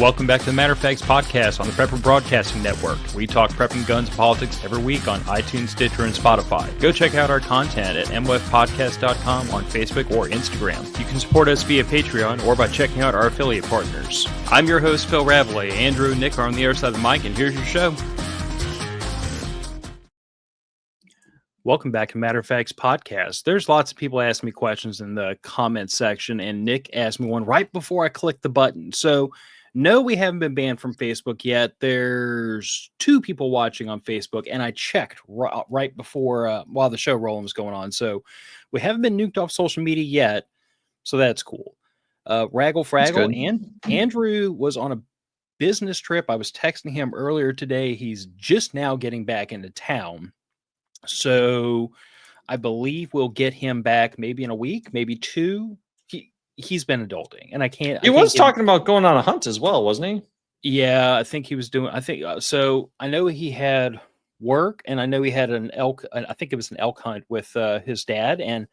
Welcome back to the Matter of Facts podcast on the Prepper Broadcasting Network. We talk prepping, guns, and politics every week on iTunes, Stitcher, and Spotify. Go check out our content at mwfpodcast.com on Facebook or Instagram. You can support us via Patreon or by checking out our affiliate partners. I'm your host, Phil Rabalais. Andrew and Nick are on the other side of the mic, and here's your show. Welcome back to Matter of Facts podcast. There's lots of people asking me questions in the comments section, and Nick asked me one right before I clicked the button. So, no, we haven't been banned from Facebook yet. There's 2 people watching on Facebook, and I checked right before while the show rolling was going on. So we haven't been nuked off social media yet, so that's cool. Raggle Fraggle and Andrew was on a business trip. I was texting him earlier today. He's just now getting back into town. So I believe we'll get him back maybe in a week, maybe 2. He's been adulting, and I can't. He was talking about going on a hunt as well, wasn't he? Yeah, I think he was doing. I think so. I know he had work, and I know he had an elk. I think it was an elk hunt with his dad. And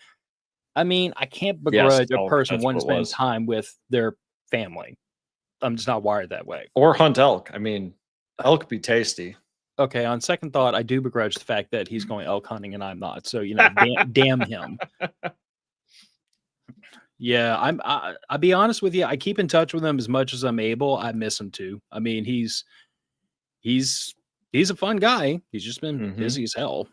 I mean, I can't begrudge a person wanting to spend time with their family. I'm just not wired that way. Or hunt elk. I mean, elk be tasty. Okay, on second thought, I do begrudge the fact that he's going elk hunting and I'm not. So damn him. Yeah, I'll be honest with you. I keep in touch with him as much as I'm able. I miss him too. I mean, he's a fun guy. He's just been busy as hell.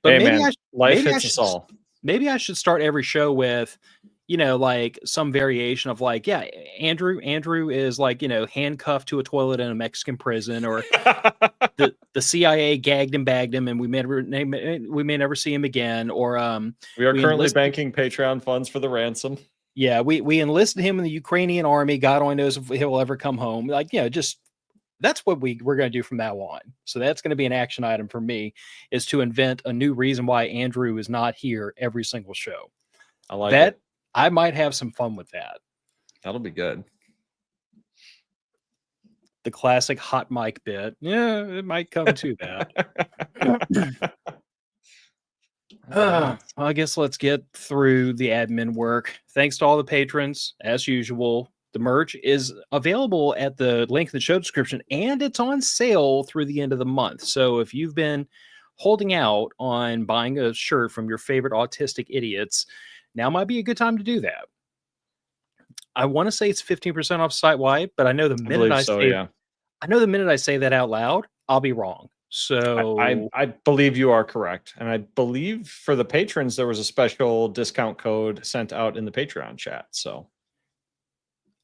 But hey, maybe life hits us all. Maybe I should start every show with, like some variation of like, yeah, Andrew is like, handcuffed to a toilet in a Mexican prison, or the CIA gagged and bagged him, and we may never see him again. Or we are currently banking Patreon funds for the ransom. Yeah, we enlisted him in the Ukrainian army. God only knows if he'll ever come home. Like, just that's what we're going to do from now on. So that's going to be an action item for me, is to invent a new reason why Andrew is not here every single show. I like that. I might have some fun with that. That'll be good. The classic hot mic bit. Yeah, it might come to that. I guess let's get through the admin work. Thanks to all the patrons, as usual. The merch is available at the link in the show description, and it's on sale through the end of the month. So if you've been holding out on buying a shirt from your favorite autistic idiots, now might be a good time to do that. I want to say it's 15% off site-wide, but I know the minute I know the minute I say that out loud, I'll be wrong. So I believe you are correct. And I believe for the patrons, there was a special discount code sent out in the Patreon chat. So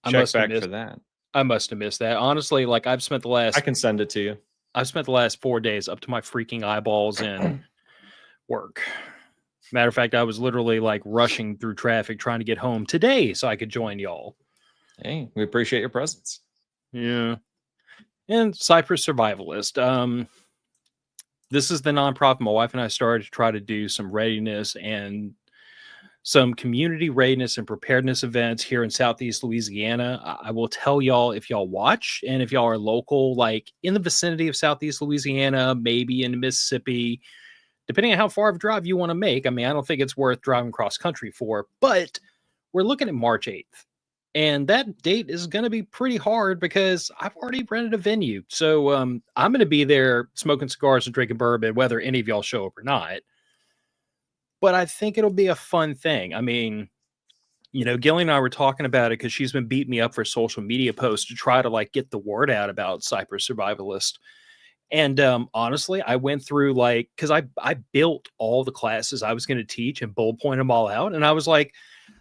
check back for that. I must have missed that. Honestly, like I can send it to you. I've spent the last 4 days up to my freaking eyeballs in work. Matter of fact, I was literally like rushing through traffic trying to get home today so I could join y'all. Hey, we appreciate your presence. Yeah. And Cypress Survivalist. This is the nonprofit my wife and I started to try to do some readiness and some community readiness and preparedness events here in Southeast Louisiana. I will tell y'all, if y'all watch and if y'all are local, like in the vicinity of Southeast Louisiana, maybe in Mississippi, depending on how far of a drive you want to make. I mean, I don't think it's worth driving cross country for, but we're looking at March 8th. And that date is going to be pretty hard because I've already rented a venue. So I'm going to be there smoking cigars and drinking bourbon, whether any of y'all show up or not. But I think it'll be a fun thing. I mean, Gilly and I were talking about it because she's been beating me up for social media posts to try to like get the word out about Cypress Survivalist. And honestly, I went through because I built all the classes I was going to teach and bullet point them all out. And I was like,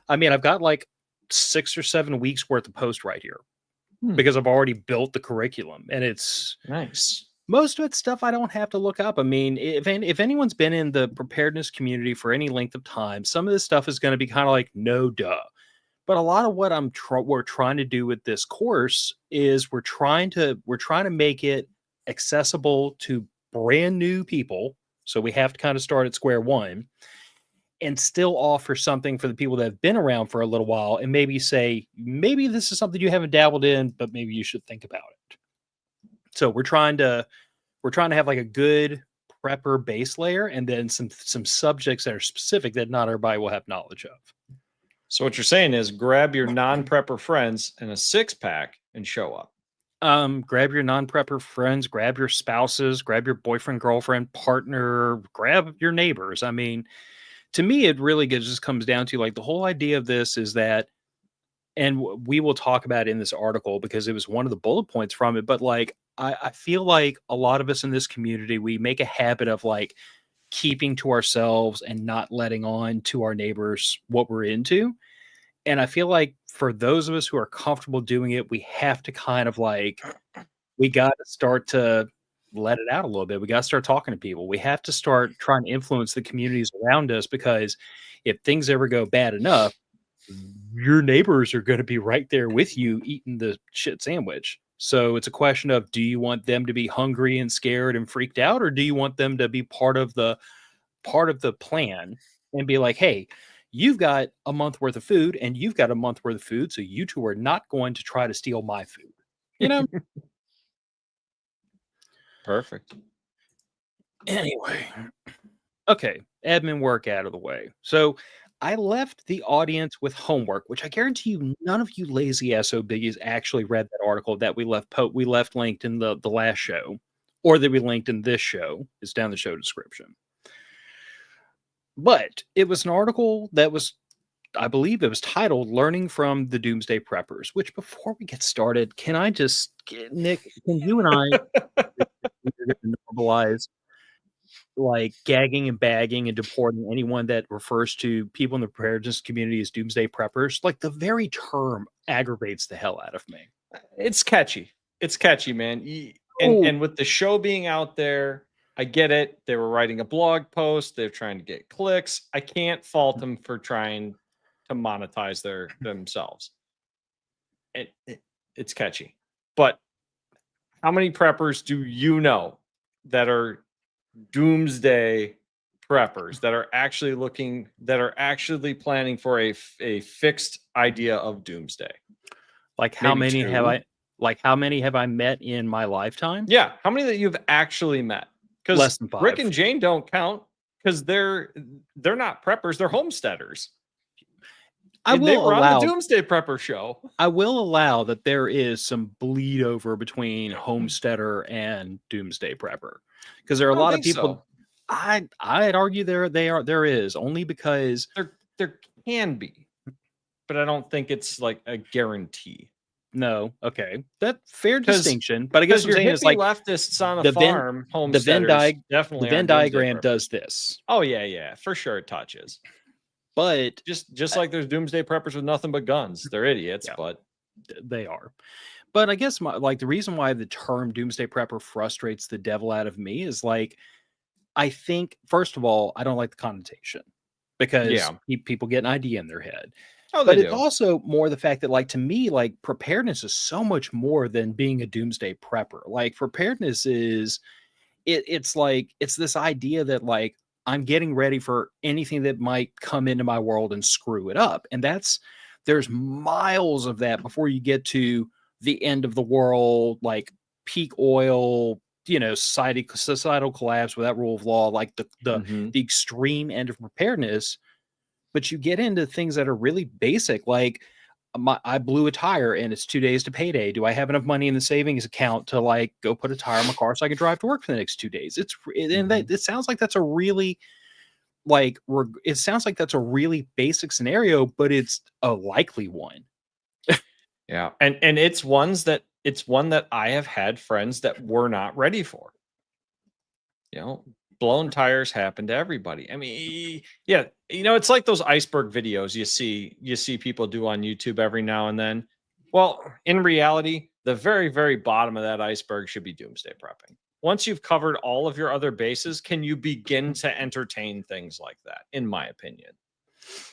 I've got like 6 or 7 weeks worth of post right here because I've already built the curriculum, and it's nice. Most of it's stuff I don't have to look up. I mean, if anyone's been in the preparedness community for any length of time, some of this stuff is going to be kind of like, no duh. But a lot of what we're trying to do with this course is we're trying to make it accessible to brand new people. So we have to kind of start at square one and still offer something for the people that have been around for a little while and maybe say, maybe this is something you haven't dabbled in, but maybe you should think about it. So we're trying to have like a good prepper base layer and then some subjects that are specific that not everybody will have knowledge of. So what you're saying is grab your non-prepper friends and a 6-pack and show up. Grab your non-prepper friends, grab your spouses, grab your boyfriend, girlfriend, partner, grab your neighbors. I mean, to me, it really just comes down to like the whole idea of this is that, and we will talk about it in this article because it was one of the bullet points from it. But like, I feel like a lot of us in this community, we make a habit of like keeping to ourselves and not letting on to our neighbors what we're into. And I feel like for those of us who are comfortable doing it, we have to kind of like, we got to start to let it out a little bit. We got to start talking to people. We have to start trying to influence the communities around us, because if things ever go bad enough, your neighbors are going to be right there with you eating the shit sandwich. So it's a question of, do you want them to be hungry and scared and freaked out, or do you want them to be part of the plan and be like, hey, you've got a month worth of food and you've got a month worth of food, so you two are not going to try to steal my food. You know? Perfect. Anyway. Okay, admin work out of the way. So I left the audience with homework, which I guarantee you none of you lazy SOBs actually read that article that we left linked in the last show, or that we linked in this show. It's down the show description. But it was an article that was, I believe it was titled Learning from the Doomsday Preppers, which before we get started, can I just, Nic, can you and I normalize like gagging and bagging and deporting anyone that refers to people in the preparedness community as doomsday preppers? Like, the very term aggravates the hell out of me. It's catchy. It's catchy, man. And with the show being out there, I get it. They were writing a blog post. They're trying to get clicks. I can't fault them for trying to monetize themselves. It's catchy. But how many preppers do you know that are doomsday preppers, that are actually planning for a fixed idea of doomsday? Like, how many have I met in my lifetime? Yeah, how many that you've actually met? Less Because than 5. Rick and Jane don't count, because they're not preppers, they're homesteaders. They were on the Doomsday Prepper show. I will allow that there is some bleed over between homesteader and doomsday prepper, because there are a lot of people. So. I'd argue there is, only because there can be, but I don't think it's like a guarantee. No, okay, that fair distinction. But I guess what I'm saying is, like, leftists on a farm, homesteaders, definitely the Venn diagram does this. Oh yeah, for sure it touches. But just like there's doomsday preppers with nothing but guns, they're idiots, yeah. But they are. But I guess the reason why the term doomsday prepper frustrates the devil out of me is, like, I think, first of all, I don't like the connotation, because people get an idea in their head. Oh, but it's also more the fact that, like, to me, like, preparedness is so much more than being a doomsday prepper. Like, preparedness is, it's like, it's this idea that, like, I'm getting ready for anything that might come into my world and screw it up. And there's miles of that before you get to the end of the world, like peak oil, societal collapse without rule of law, like the extreme end of preparedness. But you get into things that are really basic, like I blew a tire and it's 2 days to payday. Do I have enough money in the savings account to, like, go put a tire in my car so I can drive to work for the next 2 days? It sounds like that's a really, like, it sounds like that's a really basic scenario, but it's a likely one. Yeah, and it's one that I have had friends that were not ready for. Blown tires happen to everybody. I mean, yeah, it's like those iceberg videos you see people do on YouTube every now and then. Well, in reality, the very, very bottom of that iceberg should be doomsday prepping. Once you've covered all of your other bases, can you begin to entertain things like that, in my opinion?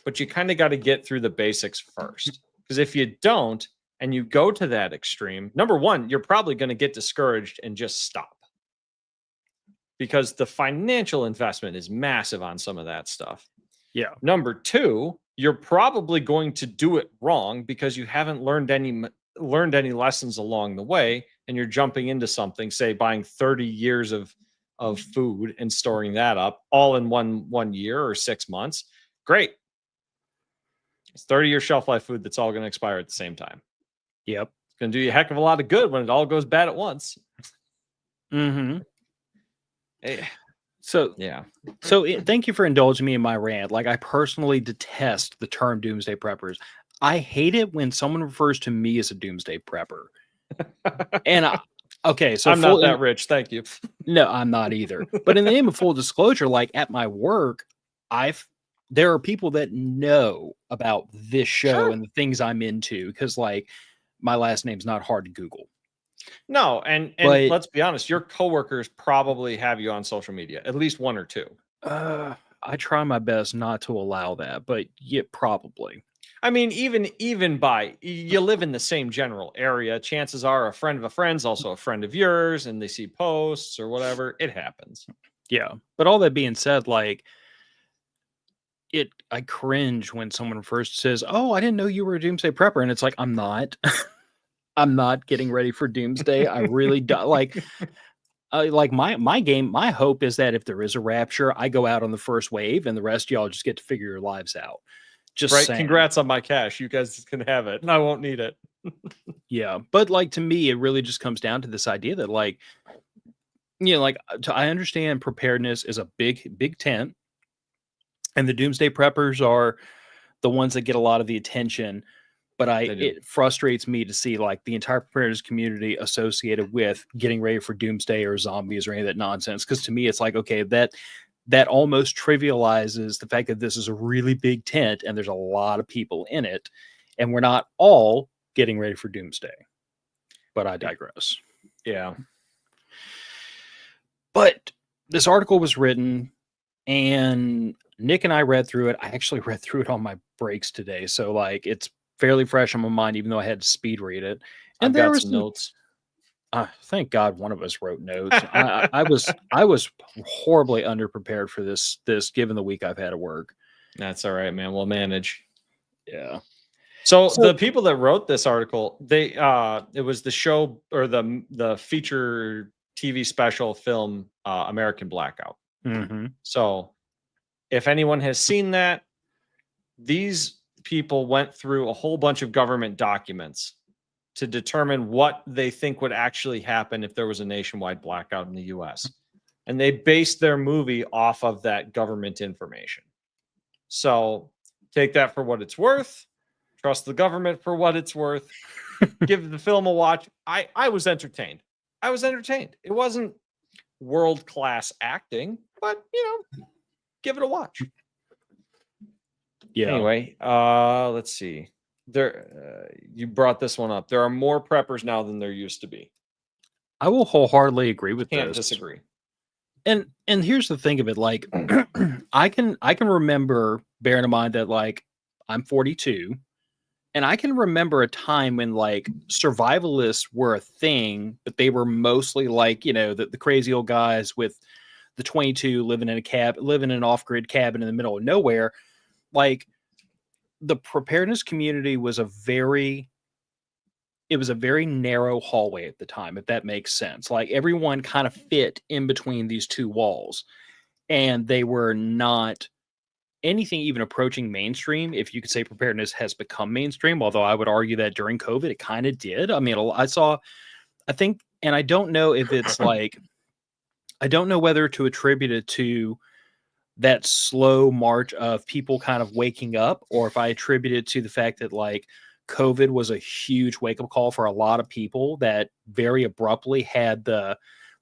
But you kind of got to get through the basics first. Because if you don't, and you go to that extreme, number one, you're probably going to get discouraged and just stop. Because the financial investment is massive on some of that stuff. Yeah. Number two, you're probably going to do it wrong because you haven't learned any lessons along the way, and you're jumping into something, say buying 30 years of food and storing that up all in one year or 6 months. Great. It's 30-year shelf life food that's all going to expire at the same time. Yep. going to do you a heck of a lot of good when it all goes bad at once. Mm-hmm. So, yeah. So thank you for indulging me in my rant. Like, I personally detest the term doomsday preppers. I hate it when someone refers to me as a doomsday prepper. And okay, so I'm not that rich. Thank you. No, I'm not either. But in the name of full disclosure, like at my work, there are people that know about this show and the things I'm into because, like, my last name's not hard to Google. No, and But let's be honest, your coworkers probably have you on social media, at least one or two. I try my best not to allow that, but yeah, probably. I mean, even by you live in the same general area, chances are a friend of a friend's also a friend of yours, and they see posts or whatever. It happens. Yeah, but all that being said, like, I cringe when someone first says, "Oh, I didn't know you were a doomsday prepper," and it's like, I'm not. I'm not getting ready for doomsday. I really do like my hope is that if there is a rapture, I go out on the first wave and the rest of y'all just get to figure your lives out. Just right. saying. Congrats on my cash. You guys can have it and I won't need it. Yeah. But like, to me, it really just comes down to this idea that, like, I understand preparedness is a big tent, and the doomsday preppers are the ones that get a lot of the attention. But it frustrates me to see, like, the entire preparedness community associated with getting ready for doomsday or zombies or any of that nonsense. Because to me, it's like, okay, that almost trivializes the fact that this is a really big tent and there's a lot of people in it, and we're not all getting ready for doomsday. But I digress. Yeah. But this article was written, and Nick and I read through it. I actually read through it on my breaks today, so, like, it's fairly fresh on my mind, even though I had to speed read it. And there were some notes. Thank God one of us wrote notes. I was horribly underprepared for this, given the week I've had at work. That's all right, man. We'll manage. Yeah. So the people that wrote this article, it was the show or the feature TV special film American Blackout. Mm-hmm. So if anyone has seen that, these people went through a whole bunch of government documents to determine what they think would actually happen if there was a nationwide blackout in the US. And they based their movie off of that government information. So take that for what it's worth. Trust the government for what it's worth. Give the film a watch. I was entertained. It wasn't world-class acting, but, give it a watch. Yeah. Anyway, let's see. You brought this one up. There are more preppers now than there used to be. I will wholeheartedly agree with this. Can't disagree. And here's the thing of it, like, I can remember, bearing in mind that, like, I'm 42, and I can remember a time when, like, survivalists were a thing, but they were mostly like, the crazy old guys with the 22 living in an off-grid cabin in the middle of nowhere. Like, the preparedness community was a very narrow hallway at the time, if that makes sense. Like, everyone kind of fit in between these two walls, and they were not anything even approaching mainstream. If you could say preparedness has become mainstream, although I would argue that during COVID, it kind of did. I mean, I think, and I don't know if it's like, I don't know whether to attribute it to that slow march of people kind of waking up, or if I attribute it to the fact that, like, COVID was a huge wake-up call for a lot of people that very abruptly had the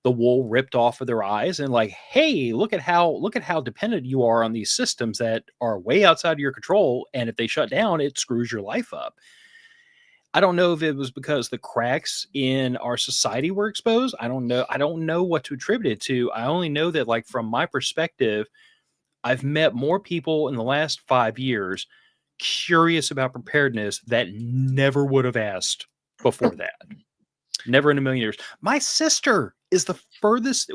wool ripped off of their eyes, and, like, hey, look at how dependent you are on these systems that are way outside of your control, and if they shut down, it screws your life up. I don't know if it was because the cracks in our society were exposed. I don't know what to attribute it to. I only know that, like, from my perspective, I've met more people in the last 5 years curious about preparedness that never would have asked before that. Never in a million years. My sister is the furthest,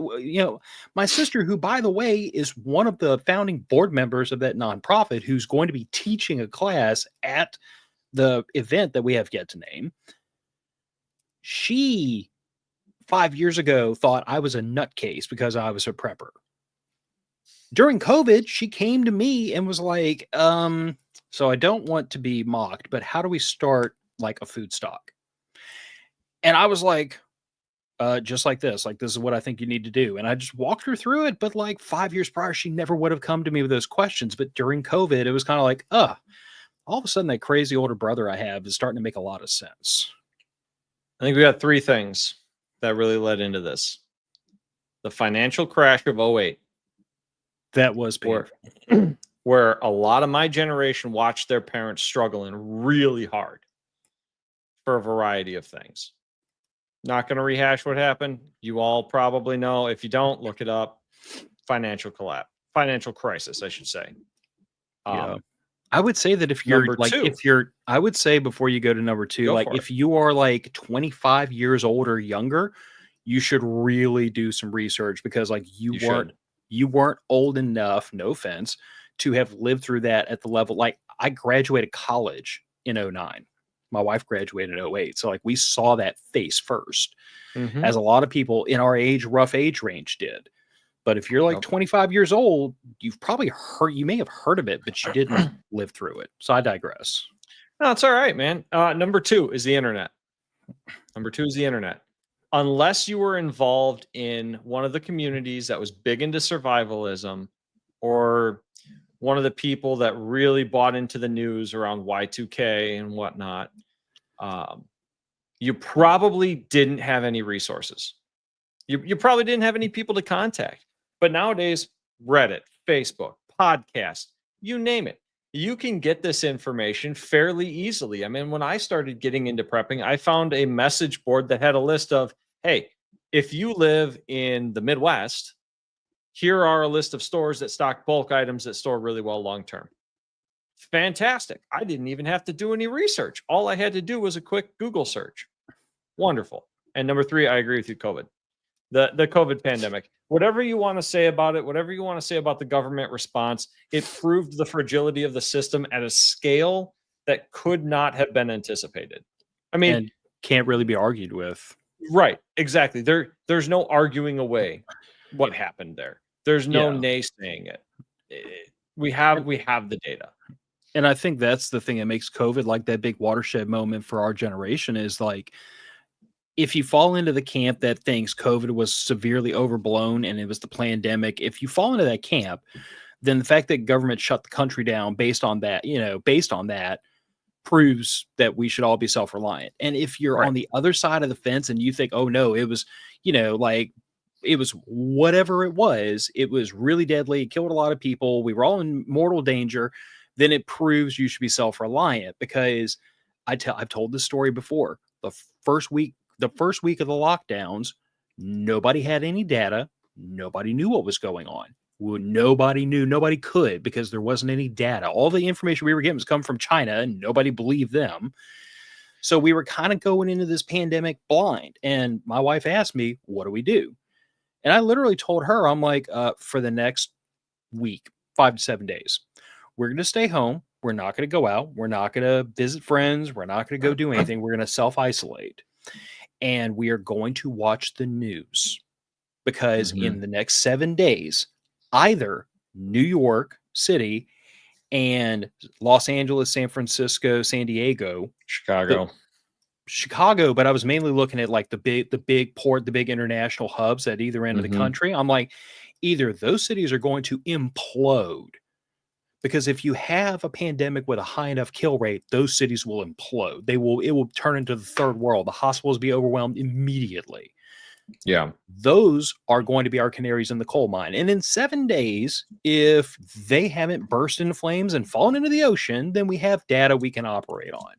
my sister, who, by the way, is one of the founding board members of that nonprofit, who's going to be teaching a class at the event that we have yet to name. She, 5 years ago, thought I was a nutcase because I was a prepper. During COVID, she came to me and was like, so I don't want to be mocked, but how do we start, like, a food stock? And I was like, just like this is what I think you need to do. And I just walked her through it. But like 5 years prior, she never would have come to me with those questions. But during COVID, it was kind of like, all of a sudden that crazy older brother I have is starting to make a lot of sense. I think we got three things that really led into this. The financial crash of 08. That was painful. Where a lot of my generation watched their parents struggling really hard for a variety of things. Not going to rehash what happened. You all probably know. If you don't, look it up. Financial collapse, financial crisis, I should say. Yeah. I would say that if you're I would say before you go to number two, if you are like 25 years old or younger, you should really do some research, because like you weren't old enough, no offense, to have lived through that at the level. Like, I graduated college in 09. My wife graduated in 08. So like we saw that face first, as a lot of people in our rough age range did. But if you're like 25 years old, you may have heard of it, but you didn't live through it. So I digress. No, it's all right, man. Number two is the internet. Unless you were involved in one of the communities that was big into survivalism, or one of the people that really bought into the news around Y2K and whatnot, you probably didn't have any resources. You probably didn't have any people to contact. But nowadays, Reddit, Facebook, podcast, you name it, you can get this information fairly easily. I mean, when I started getting into prepping, I found a message board that had a list of, hey, if you live in the Midwest, here are a list of stores that stock bulk items that store really well long-term. Fantastic. I didn't even have to do any research. All I had to do was a quick Google search. Wonderful. And number three, I agree with you, COVID. The COVID pandemic. Whatever you want to say about it, whatever you want to say about the government response, it proved the fragility of the system at a scale that could not have been anticipated. I mean, and can't really be argued with. Right. Exactly. There's no arguing away what happened there. There's no naysaying it. We have the data. And I think that's the thing that makes COVID like that big watershed moment for our generation, is like, if you fall into the camp that thinks COVID was severely overblown and it was the pandemic, if you fall into that camp, then the fact that government shut the country down based on that proves that we should all be self-reliant. And if you're on the other side of the fence and you think, oh no, it was, it was whatever it was really deadly, it killed a lot of people, we were all in mortal danger, then it proves you should be self-reliant. Because I've told this story before. The first week of the lockdowns, nobody had any data. Nobody knew what was going on. Nobody knew. Nobody could, because there wasn't any data. All the information we were getting was coming from China, and nobody believed them. So we were kind of going into this pandemic blind. And my wife asked me, what do we do? And I literally told her, I'm like, for the next week, 5 to 7 days, we're going to stay home. We're not going to go out. We're not going to visit friends. We're not going to go do anything. We're going to self-isolate. And we are going to watch the news, because in the next 7 days, either New York City and Los Angeles, San Francisco, San Diego, Chicago, but I was mainly looking at like the big port, the big international hubs at either end of the country. I'm like, either those cities are going to implode, because if you have a pandemic with a high enough kill rate, those cities will implode. It will turn into the third world. The hospitals will be overwhelmed immediately. Yeah. Those are going to be our canaries in the coal mine. And in 7 days, if they haven't burst into flames and fallen into the ocean, then we have data we can operate on.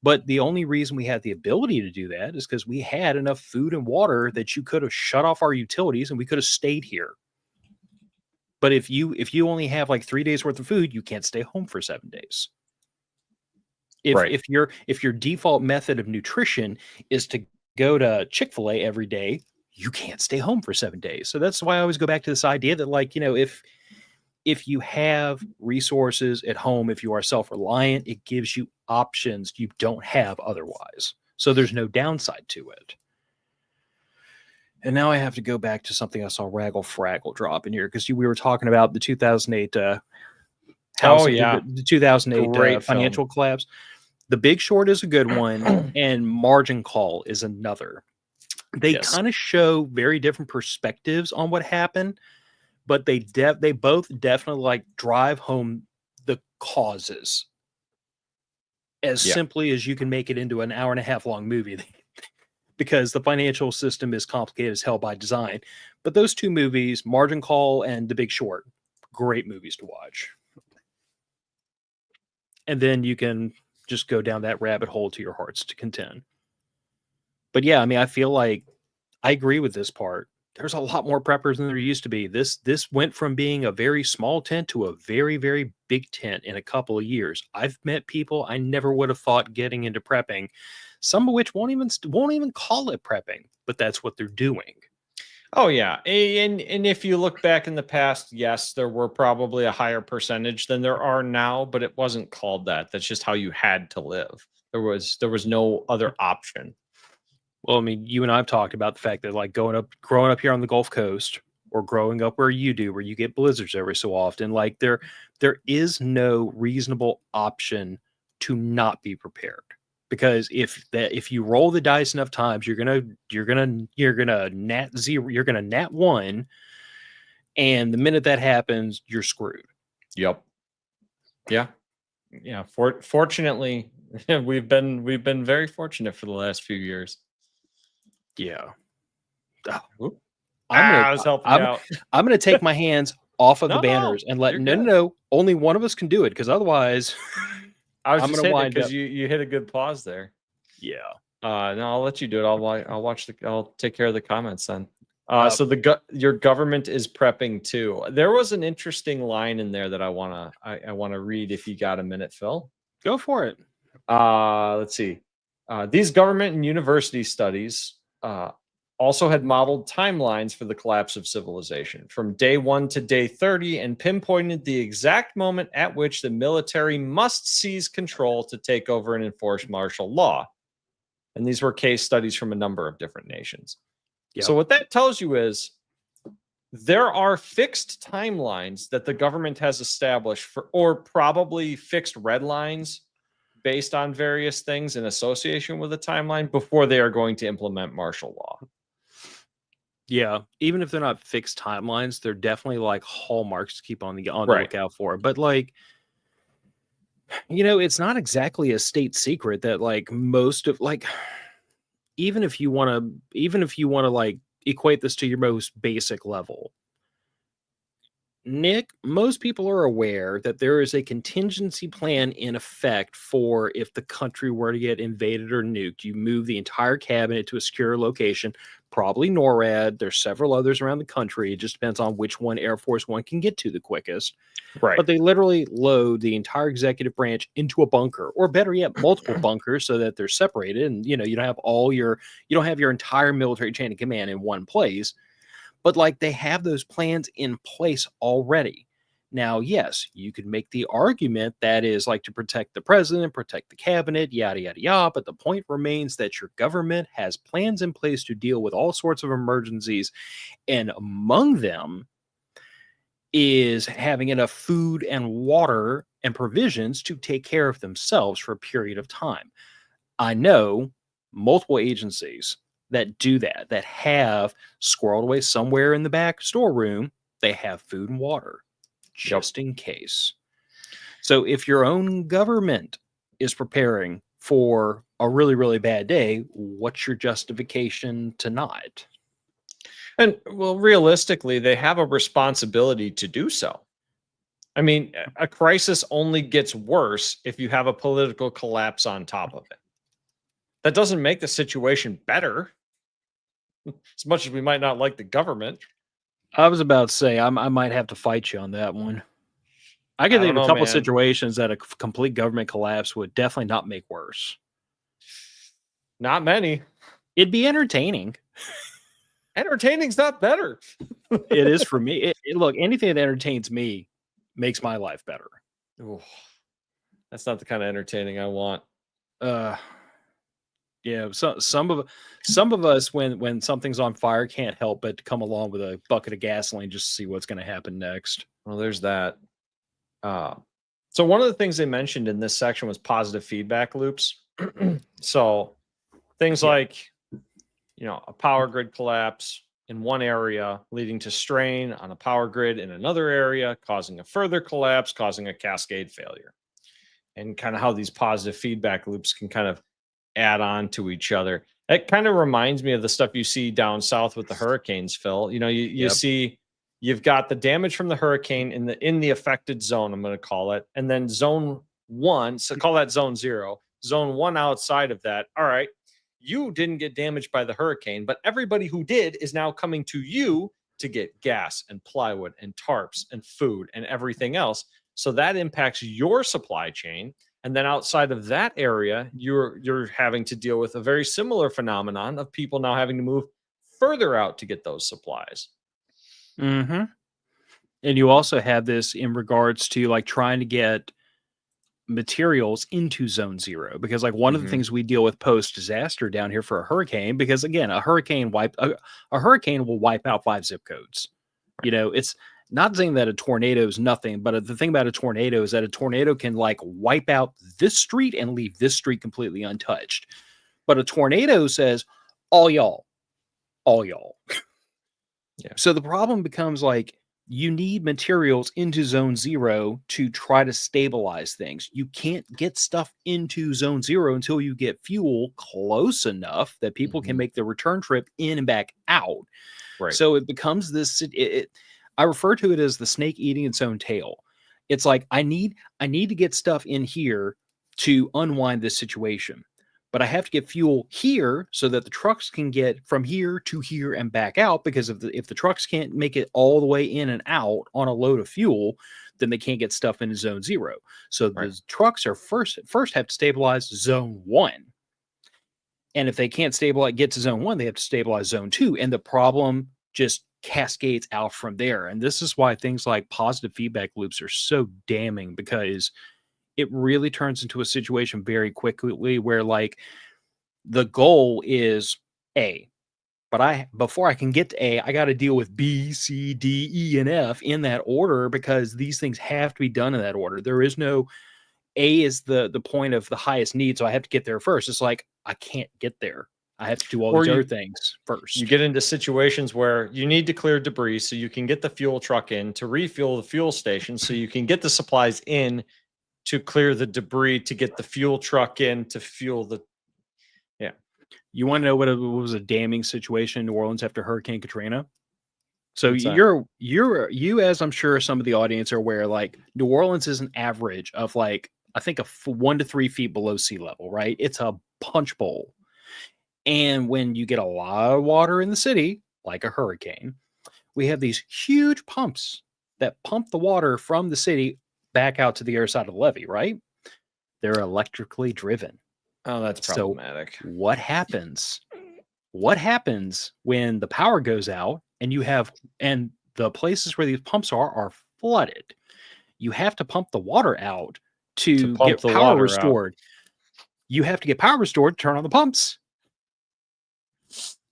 But the only reason we had the ability to do that is because we had enough food and water that you could have shut off our utilities and we could have stayed here. But if you only have like 3 days worth of food, you can't stay home for 7 days. If your default method of nutrition is to go to Chick-fil-A every day, you can't stay home for 7 days. So that's why I always go back to this idea that, like, if you have resources at home, if you are self-reliant, it gives you options you don't have otherwise. So there's no downside to it. And now I have to go back to something I saw Raggle Fraggle drop in here, because we were talking about the 2008 the 2008 financial collapse. The Big Short is a good one, and Margin Call is another. They Yes. kind of show very different perspectives on what happened, but they both definitely like drive home the causes as Yeah. simply as you can make it into an hour and a half long movie. Because the financial system is complicated as hell by design. But those two movies, Margin Call and The Big Short, great movies to watch. And then you can just go down that rabbit hole to your heart's content. But yeah, I mean, I feel like I agree with this part. There's a lot more preppers than there used to be. This went from being a very small tent to a very, very big tent in a couple of years. I've met people I never would have thought getting into prepping, some of which won't even call it prepping, but that's what they're doing. Oh yeah, and if you look back in the past, yes, there were probably a higher percentage than there are now, but it wasn't called that. That's just how you had to live. There was no other option. Well, I mean, you and I have talked about the fact that like growing up here on the Gulf Coast or growing up where you do, where you get blizzards every so often, like there is no reasonable option to not be prepared. Because if you roll the dice enough times, you're gonna nat zero, you're gonna nat one, and the minute that happens, you're screwed. Yep. Yeah. Yeah. Fortunately, we've been very fortunate for the last few years. Yeah. I was helping you out. I'm gonna take my hands off of the No, banners and let you're no, good. no, only one of us can do it, because otherwise I was I'm just gonna hitting it wind because up. you hit a good pause there. Yeah. No, I'll let you do it. I'll take care of the comments then. Uh, Your government is prepping too. There was an interesting line in there that I wanna read if you got a minute, Phil. Go for it. Let's see. These government and university studies also had modeled timelines for the collapse of civilization from day 1 to day 30 and pinpointed the exact moment at which the military must seize control to take over and enforce martial law. And these were case studies from a number of different nations. Yep. So what that tells you is there are fixed timelines that the government has established for, or probably fixed red lines based on various things in association with a timeline before they are going to implement martial law. Yeah, even if they're not fixed timelines, they're definitely like hallmarks to keep on the Right. lookout for. But like, it's not exactly a state secret that like most of like even if you want to like equate this to your most basic level, Nick, most people are aware that there is a contingency plan in effect for if the country were to get invaded or nuked. You move the entire cabinet to a secure location, probably NORAD. There's several others around the country. It just depends on which one Air Force One can get to the quickest. Right. But they literally load the entire executive branch into a bunker, or better yet, multiple bunkers, so that they're separated, and you don't have your entire military chain of command in one place. But like they have those plans in place already. Now, yes, you could make the argument that is like to protect the president, protect the cabinet, yada, yada, yada. But the point remains that your government has plans in place to deal with all sorts of emergencies. And among them is having enough food and water and provisions to take care of themselves for a period of time. I know multiple agencies that do that have squirreled away somewhere in the back storeroom. They have food and water just in case. So if your own government is preparing for a really, really bad day, what's your justification to not? And well, realistically, they have a responsibility to do so. I mean, a crisis only gets worse if you have a political collapse on top of it. That doesn't make the situation better. As much as we might not like the government. I was about to say, I might have to fight you on that one. I can think of a couple of situations that a complete government collapse would definitely not make worse. Not many. It'd be entertaining. Entertaining's not better. It is for me. Look, anything that entertains me makes my life better. Ooh, that's not the kind of entertaining I want. Yeah, so some of us when something's on fire can't help but come along with a bucket of gasoline just to see what's going to happen next. Well, there's that. So one of the things they mentioned in this section was positive feedback loops. So things like, a power grid collapse in one area leading to strain on a power grid in another area, causing a further collapse, causing a cascade failure. And kind of how these positive feedback loops can kind of add on to each other. It kind of reminds me of the stuff you see down south with the hurricanes, Phil. You see you've got the damage from the hurricane in the affected zone, I'm going to call it, and then zone 1, so call that zone 0. Zone 1 outside of that. All right. You didn't get damaged by the hurricane, but everybody who did is now coming to you to get gas and plywood and tarps and food and everything else. So that impacts your supply chain. And then outside of that area, you're having to deal with a very similar phenomenon of people now having to move further out to get those supplies. Mm-hmm. And you also have this in regards to like trying to get materials into zone 0, because like one of the things we deal with post disaster down here for a hurricane, because again, a hurricane will wipe out 5 zip codes. It's not saying that a tornado is nothing, but the thing about a tornado is that a tornado can like wipe out this street and leave this street completely untouched. But a tornado says, all y'all. Yeah. So the problem becomes like, you need materials into zone 0 to try to stabilize things. You can't get stuff into zone 0 until you get fuel close enough that people can make the return trip in and back out. Right. So it becomes this, I refer to it as the snake eating its own tail. It's like, I need to get stuff in here to unwind this situation, but I have to get fuel here so that the trucks can get from here to here and back out, because if the trucks can't make it all the way in and out on a load of fuel, then they can't get stuff into zone 0. So the trucks are first have to stabilize zone 1. And if they can't get to zone 1, they have to stabilize zone 2. And the problem just cascades out from there. And this is why things like positive feedback loops are so damning, because it really turns into a situation very quickly where like the goal is A, but before I can get to A, I got to deal with B, C, D, E, and F in that order, because these things have to be done in that order. There is no A is the point of the highest need, so I have to get there first. It's like, I can't get there. I have to do all these other things first. You get into situations where you need to clear debris so you can get the fuel truck in to refuel the fuel station, so you can get the supplies in to clear the debris, to get the fuel truck in to fuel the. Yeah. You want to know what was a damning situation in New Orleans after Hurricane Katrina? So you, as I'm sure some of the audience are aware, like New Orleans is an average of like, I think 1 to 3 feet below sea level, right? It's a punch bowl. And when you get a lot of water in the city, like a hurricane, we have these huge pumps that pump the water from the city back out to the other side of the levee, right? They're electrically driven. Oh, that's problematic. So what happens? What happens when the power goes out and the places where these pumps are flooded? You have to pump the water out to get power restored. You have to get power restored to turn on the pumps.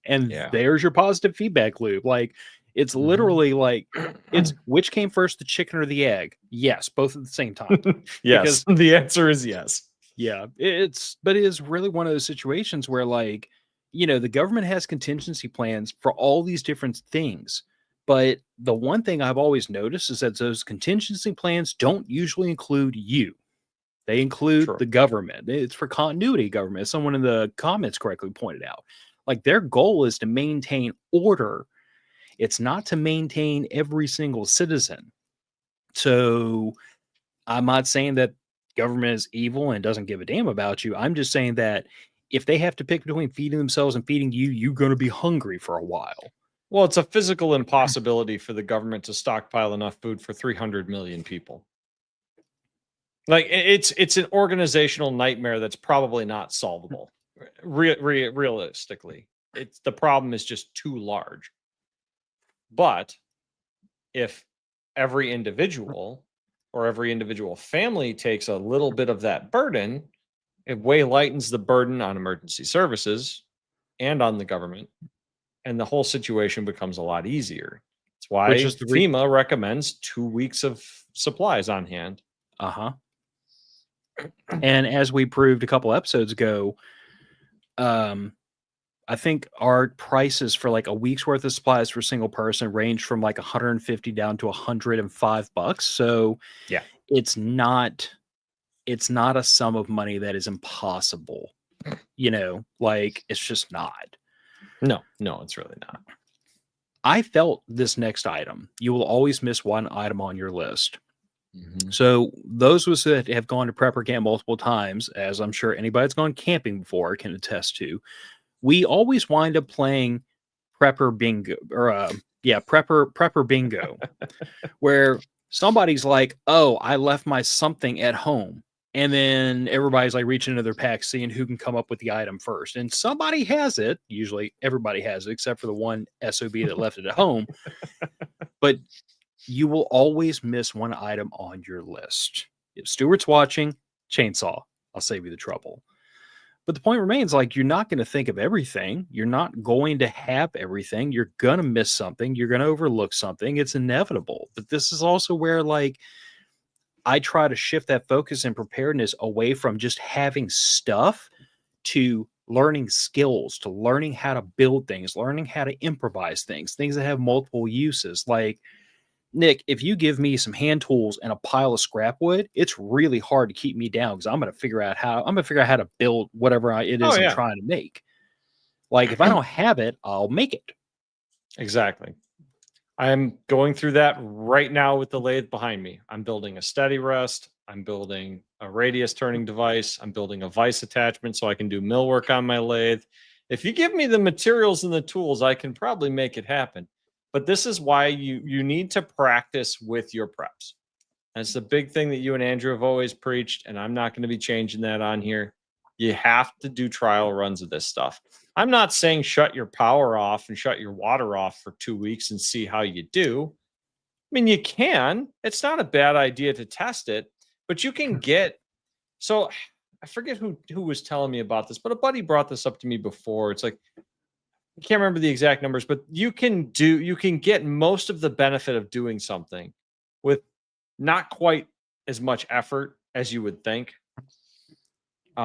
And there's your positive feedback loop. Like, it's literally like, it's which came first, the chicken or the egg? Yes, both at the same time. Yes, because the answer is yes. Yeah, but it is really one of those situations where, like, the government has contingency plans for all these different things. But the one thing I've always noticed is that those contingency plans don't usually include you. They include the government. It's for continuity government, as someone in the comments correctly pointed out. Like, their goal is to maintain order. It's not to maintain every single citizen. So I'm not saying that government is evil and doesn't give a damn about you. I'm just saying that if they have to pick between feeding themselves and feeding you, you're going to be hungry for a while. Well, it's a physical impossibility for the government to stockpile enough food for 300 million people. Like, it's an organizational nightmare that's probably not solvable. Realistically, the problem is just too large. But if every individual or every individual family takes a little bit of that burden, it way lightens the burden on emergency services and on the government, and the whole situation becomes a lot easier. That's why FEMA recommends 2 weeks of supplies on hand. And as we proved a couple episodes ago, I think our prices for like a week's worth of supplies for a single person range from like 150 down to $105. So Yeah. it's not a sum of money that is impossible. Like it's just not. No, it's really not. I felt this next item. You will always miss one item on your list. Mm-hmm. So those of us that have gone to prepper camp multiple times, as I'm sure anybody that's gone camping before can attest to, we always wind up playing prepper bingo prepper bingo, where somebody's like, oh, I left my something at home. And then everybody's like reaching into their pack, seeing who can come up with the item first. And somebody has it. Usually everybody has it, except for the one SOB that left it at home. But you will always miss one item on your list. If Stuart's watching, chainsaw. I'll save you the trouble. But the point remains, like, you're not going to think of everything. You're not going to have everything. You're going to miss something. You're going to overlook something. It's inevitable. But this is also where, like, I try to shift that focus and preparedness away from just having stuff to learning skills, to learning how to build things, learning how to improvise things that have multiple uses. Like, Nic, if you give me some hand tools and a pile of scrap wood, it's really hard to keep me down because I'm going to figure out how to build whatever it is I'm trying to make. Like, if I don't have it, I'll make it. Exactly. I'm going through that right now with the lathe behind me. I'm building a steady rest. I'm building a radius turning device. I'm building a vise attachment so I can do millwork on my lathe. If you give me the materials and the tools, I can probably make it happen. But this is why you need to practice with your preps. That's the big thing that you and Andrew have always preached, and I'm not going to be changing that on here. You have to do trial runs of this stuff. I'm not saying shut your power off and shut your water off for 2 weeks and see how you do. I mean, you can. It's not a bad idea to test it, but you can get. So I forget who was telling me about this, but a buddy brought this up to me before. It's like, I can't remember the exact numbers, but you can get most of the benefit of doing something with not quite as much effort as you would think.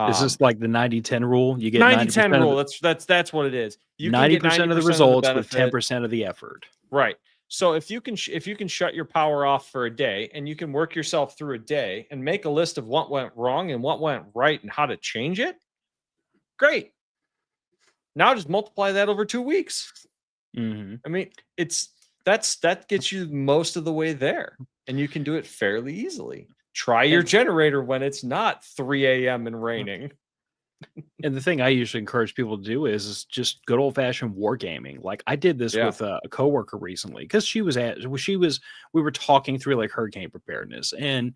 Is this like the 90-10 rule? You get 90-10 rule. That's what it is. You 90% of the results with 10% of the effort. Right. So if you can shut your power off for a day and you can work yourself through a day and make a list of what went wrong and what went right and how to change it, great. Now just multiply that over 2 weeks. Mm-hmm. I mean, that gets you most of the way there, and you can do it fairly easily. Try your generator when it's not 3 a.m. and raining. And the thing I usually encourage people to do is just good old fashioned wargaming. Like I did this with a coworker recently because we were talking through like hurricane preparedness, and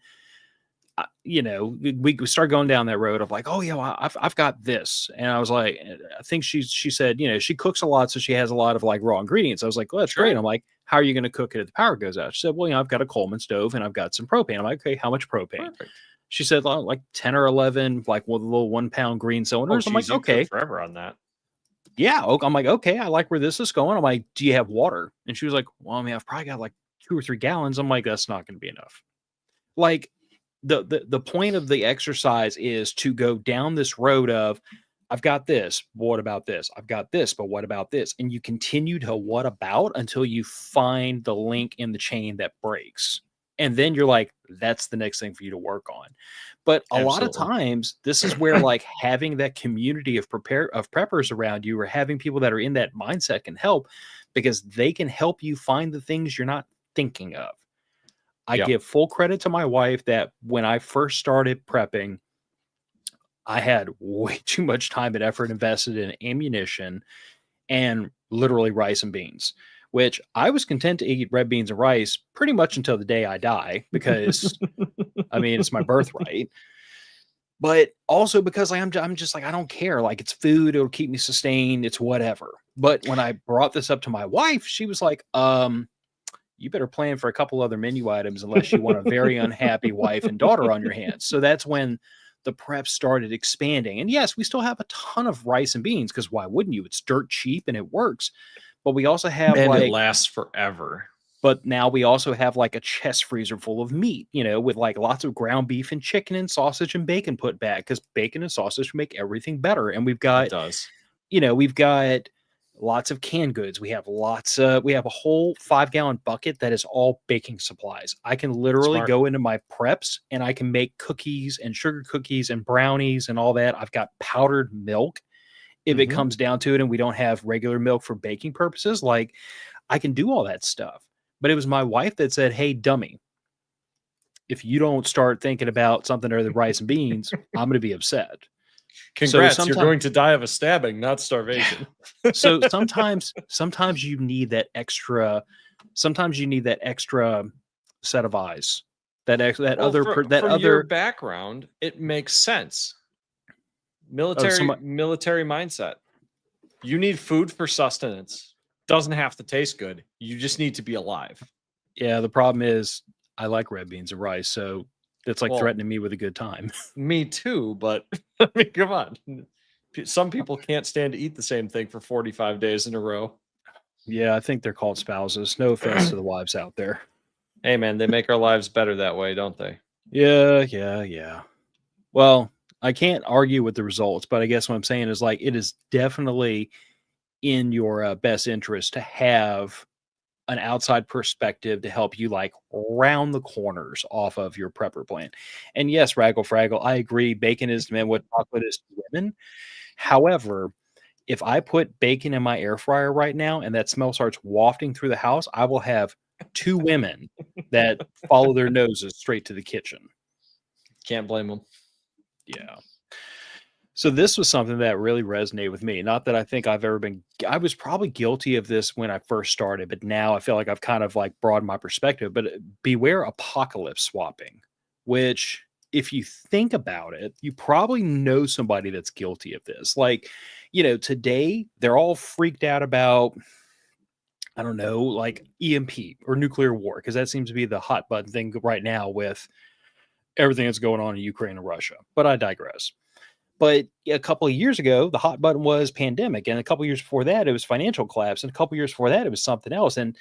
we started going down that road of like, oh yeah, well, I've got this, and I was like, I think she said, she cooks a lot, so she has a lot of like raw ingredients. I was like, well, that's great. I'm like, how are you going to cook it if the power goes out? She said, well, I've got a Coleman stove and I've got some propane. I'm like, okay, how much propane? Perfect. She said, like 10 or 11, like with little 1 pound green cylinders. I'm like, okay, forever on that. Yeah, I'm like, okay, I like where this is going. I'm like, do you have water? And she was like, well, I mean, I've probably got like 2 or 3 gallons. I'm like, that's not going to be enough. Like the point of the exercise is to go down this road of, I've got this, but what about this? I've got this, but what about this? And you continue to what about until you find the link in the chain that breaks. And then you're like, that's the next thing for you to work on. But a lot of times, this is where like having that community of preppers around you, or having people that are in that mindset, can help, because they can help you find the things you're not thinking of. I give full credit to my wife that when I first started prepping, I had way too much time and effort invested in ammunition and literally rice and beans, which I was content to eat red beans and rice pretty much until the day I die, because I mean, it's my birthright. But also because I'm just like, I don't care. Like, it's food. It'll keep me sustained. It's whatever. But when I brought this up to my wife, she was like, you better plan for a couple other menu items unless you want a very unhappy wife and daughter on your hands. So that's when the prep started expanding. And yes, we still have a ton of rice and beans, because why wouldn't you? It's dirt cheap and it works. But we also have it lasts forever. But now we also have like a chest freezer full of meat, with like lots of ground beef and chicken and sausage and bacon put back, because bacon and sausage make everything better. And we've It got, does. we've got lots of canned goods. We have we have a whole 5-gallon bucket that is all baking supplies. I can literally Smart. go into my preps and I can make cookies and sugar cookies and brownies and all that. I've got powdered milk if it Mhm. comes down to it and we don't have regular milk for baking purposes. Like, I can do all that stuff. But it was my wife that said, "Hey, dummy, if you don't start thinking about something other than rice and beans, I'm going to be upset." So Congrats, you're sometimes, going to die of a stabbing, not starvation. so sometimes you need that extra. Sometimes you need that extra set of eyes. That Well, other that from your other background, it makes sense. of Military some. military mindset. You need food for sustenance. Doesn't have to taste good. You just need to be alive. Yeah, the problem is I like red beans and rice, so it's like Well, threatening me with a good time. me too, but I mean, come on. Some people can't stand to eat the same thing for 45 days in a row. Yeah, I think they're called spouses. No offense to the wives out there. Hey, man, they make our lives better that way, don't they? Yeah. Well, I can't argue with the results, but I guess what I'm saying is like it is definitely in your best interest to have an outside perspective to help you like round the corners off of your prepper plan. And yes, Raggle Fraggle, I agree. Bacon is to men what chocolate is to women. However, if I put bacon in my air fryer right now and that smell starts wafting through the house, I will have 2 women that follow their noses straight to the kitchen. Can't blame them. Yeah. So this was something that really resonated with me. Not that I think I've ever been, I was probably guilty of this when I first started, but now I feel like I've kind of like broadened my perspective. But beware apocalypse swapping, which if you think about it, you probably know somebody that's guilty of this. Like, today they're all freaked out about, I don't know, like EMP or nuclear war, because that seems to be the hot button thing right now with everything that's going on in Ukraine and Russia. But I digress. But a couple of years ago, the hot button was pandemic. And a couple of years before that, it was financial collapse. And a couple of years before that, it was something else. And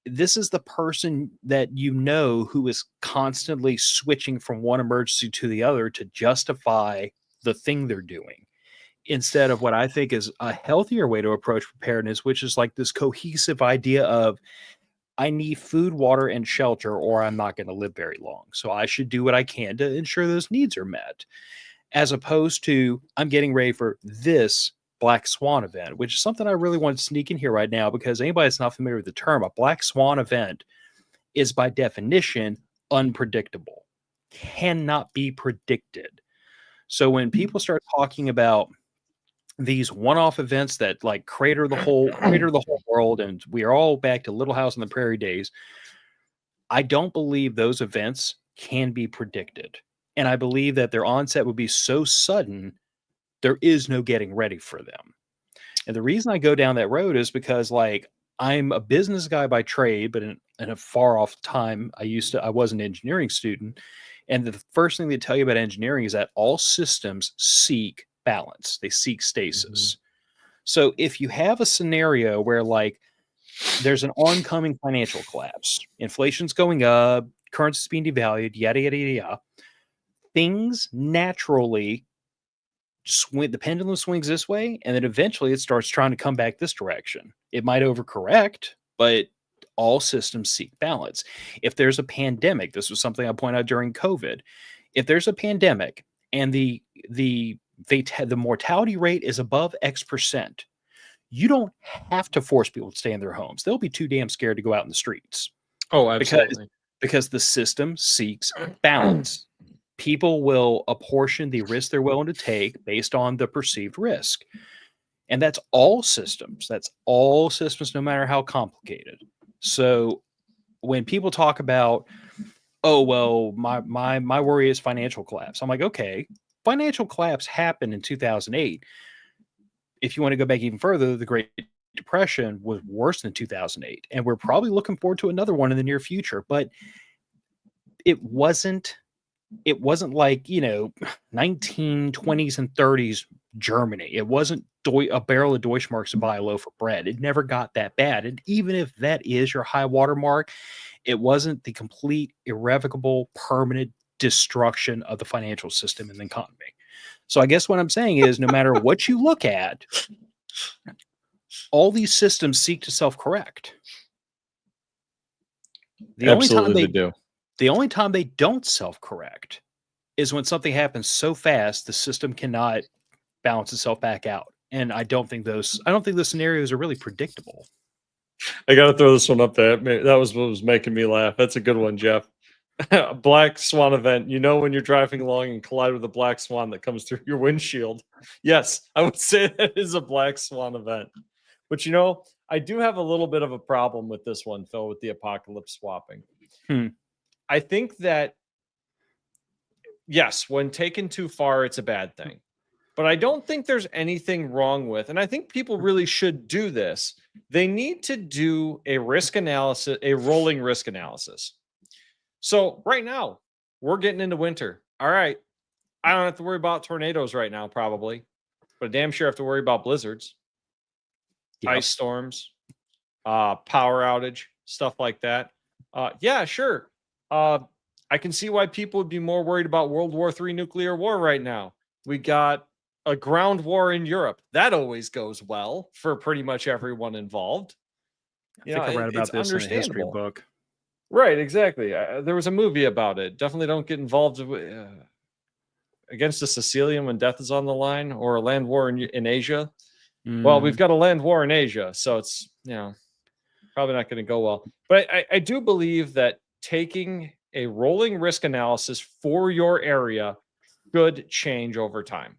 this is the person that who is constantly switching from one emergency to the other to justify the thing they're doing, instead of what I think is a healthier way to approach preparedness, which is like this cohesive idea of I need food, water, and shelter, or I'm not going to live very long. So I should do what I can to ensure those needs are met, as opposed to I'm getting ready for this black swan event, which is something I really want to sneak in here right now, because anybody that's not familiar with the term, a black swan event is by definition unpredictable, cannot be predicted. So when people start talking about these one-off events that like crater the whole world and we are all back to Little House on the Prairie days, I don't believe those events can be predicted. And I believe that their onset would be so sudden, there is no getting ready for them. And the reason I go down that road is because, like, I'm a business guy by trade, but in a far off time, I was an engineering student. And the first thing they tell you about engineering is that all systems seek balance, they seek stasis. Mm-hmm. So if you have a scenario where, like, there's an oncoming financial collapse, inflation's going up, currency's being devalued, yada, yada, yada, things naturally swing, the pendulum swings this way, and then eventually it starts trying to come back this direction. It might overcorrect, but all systems seek balance. If there's a pandemic, this was something I pointed out during COVID. If there's a pandemic and the mortality rate is above X%, you don't have to force people to stay in their homes. They'll be too damn scared to go out in the streets. Oh, absolutely. Because the system seeks balance. People will apportion the risk they're willing to take based on the perceived risk. And that's all systems. That's all systems, no matter how complicated. So when people talk about, oh, well, my worry is financial collapse, I'm like, okay, financial collapse happened in 2008. If you want to go back even further, the Great Depression was worse than 2008. And we're probably looking forward to another one in the near future. But it wasn't like, 1920s and 30s Germany. It wasn't a barrel of Deutschmarks to buy a loaf of bread. It never got that bad. And even if that is your high water mark, it wasn't the complete, irrevocable, permanent destruction of the financial system and the economy. So I guess what I'm saying is, no matter what you look at, all these systems seek to self-correct. The only time they don't self-correct is when something happens so fast the system cannot balance itself back out. And I don't think those scenarios are really predictable. I got to throw this one up there. That was what was making me laugh. That's a good one, Jeff. A black swan event. You know when you're driving along and collide with a black swan that comes through your windshield. Yes, I would say that is a black swan event. But you know, I do have a little bit of a problem with this one, Phil, with the apocalypse swapping. I think that, yes, when taken too far, it's a bad thing. But I don't think there's anything wrong with, and I think people really should do this. They need to do a risk analysis, a rolling risk analysis. So right now, we're getting into winter. All right. I don't have to worry about tornadoes right now, probably, but I damn sure have to worry about blizzards, ice storms, power outage, stuff like that. Yeah, sure. I can see why people would be more worried about World War III nuclear war right now. We got a ground war in Europe. That always goes well for pretty much everyone involved. I think I read about this in a history book. Right, exactly. There was a movie about it. Definitely don't get involved against a Sicilian when death is on the line, or a land war in Asia. Well, we've got a land war in Asia, so it's, probably not going to go well. But I do believe that taking a rolling risk analysis for your area could change over time.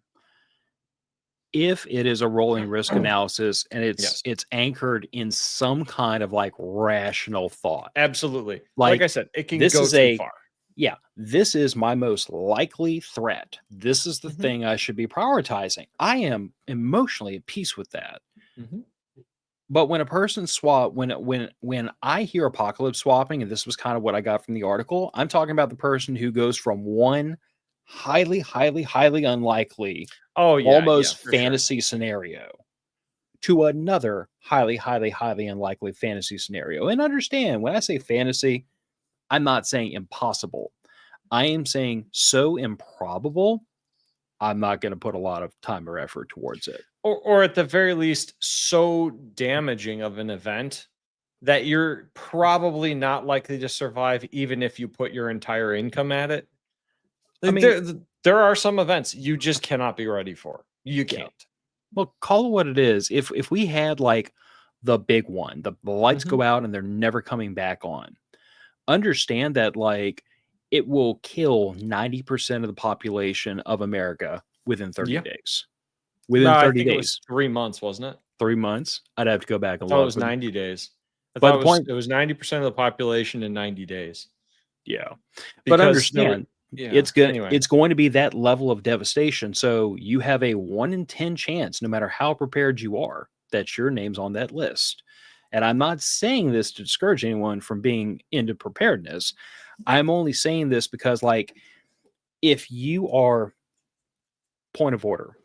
If it is a rolling risk analysis and it's anchored in some kind of like rational thought. Absolutely. Like I said, it can go too far. Yeah, this is my most likely threat. This is the thing I should be prioritizing. I am emotionally at peace with that. But when a person when I hear apocalypse swapping, and this was kind of what I got from the article, I'm talking about the person who goes from one highly, highly, highly unlikely, almost fantasy scenario to another highly, highly, highly unlikely fantasy scenario. And understand, when I say fantasy, I'm not saying impossible. I am saying so improbable, I'm not going to put a lot of time or effort towards it. Or at the very least, so damaging of an event that you're probably not likely to survive, even if you put your entire income at it. I mean, there are some events you just cannot be ready for. You can't. Well, call it what it is. If we had like the big one, the lights go out and they're never coming back on, understand that like it will kill 90% of the population of America within 30 days. Within 30 days. It was 3 months, wasn't it? 3 months? I'd have to go back and look. It was 90 days. But the point, it was 90% of the population in 90 days. Yeah. But understand, it's going to be that level of devastation. So you have a 1 in 10 chance, no matter how prepared you are, that your name's on that list. And I'm not saying this to discourage anyone from being into preparedness. I'm only saying this because, like, if you are, point of order,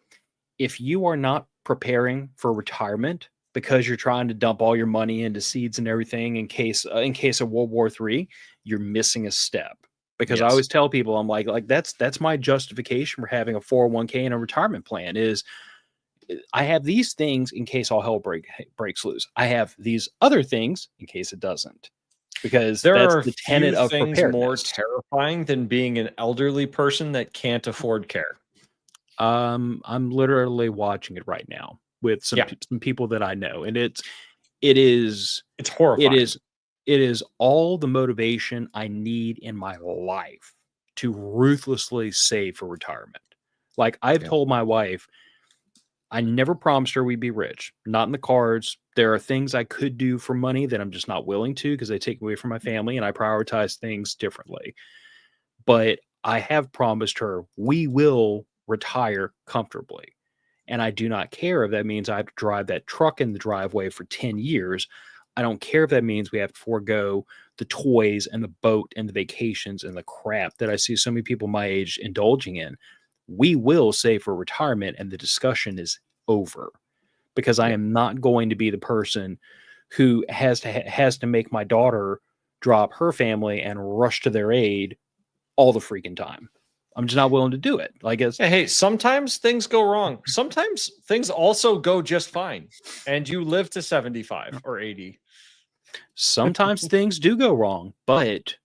if you are not preparing for retirement because you're trying to dump all your money into seeds and everything in case of World War III, you're missing a step. Because I always tell people, I'm like that's my justification for having a 401k and a retirement plan is I have these things in case all hell breaks loose. I have these other things in case it doesn't. Because there that's are the tenet of things preparedness. More terrifying than being an elderly person that can't afford care. I'm literally watching it right now with some people that I know, and it's horrifying. It is all the motivation I need in my life to ruthlessly save for retirement. Like I've told my wife, I never promised her we'd be rich. Not in the cards. There are things I could do for money that I'm just not willing to because they take away from my family and I prioritize things differently. But I have promised her we will retire comfortably. And I do not care if that means I have to drive that truck in the driveway for 10 years. I don't care if that means we have to forego the toys and the boat and the vacations and the crap that I see so many people my age indulging in. we will save for retirement and the discussion is over, because I am not going to be the person who has to make my daughter drop her family and rush to their aid all the freaking time. I'm just not willing to do it. Like, hey, sometimes things go wrong. Sometimes things also go just fine, and you live to 75 or 80. Sometimes things do go wrong, but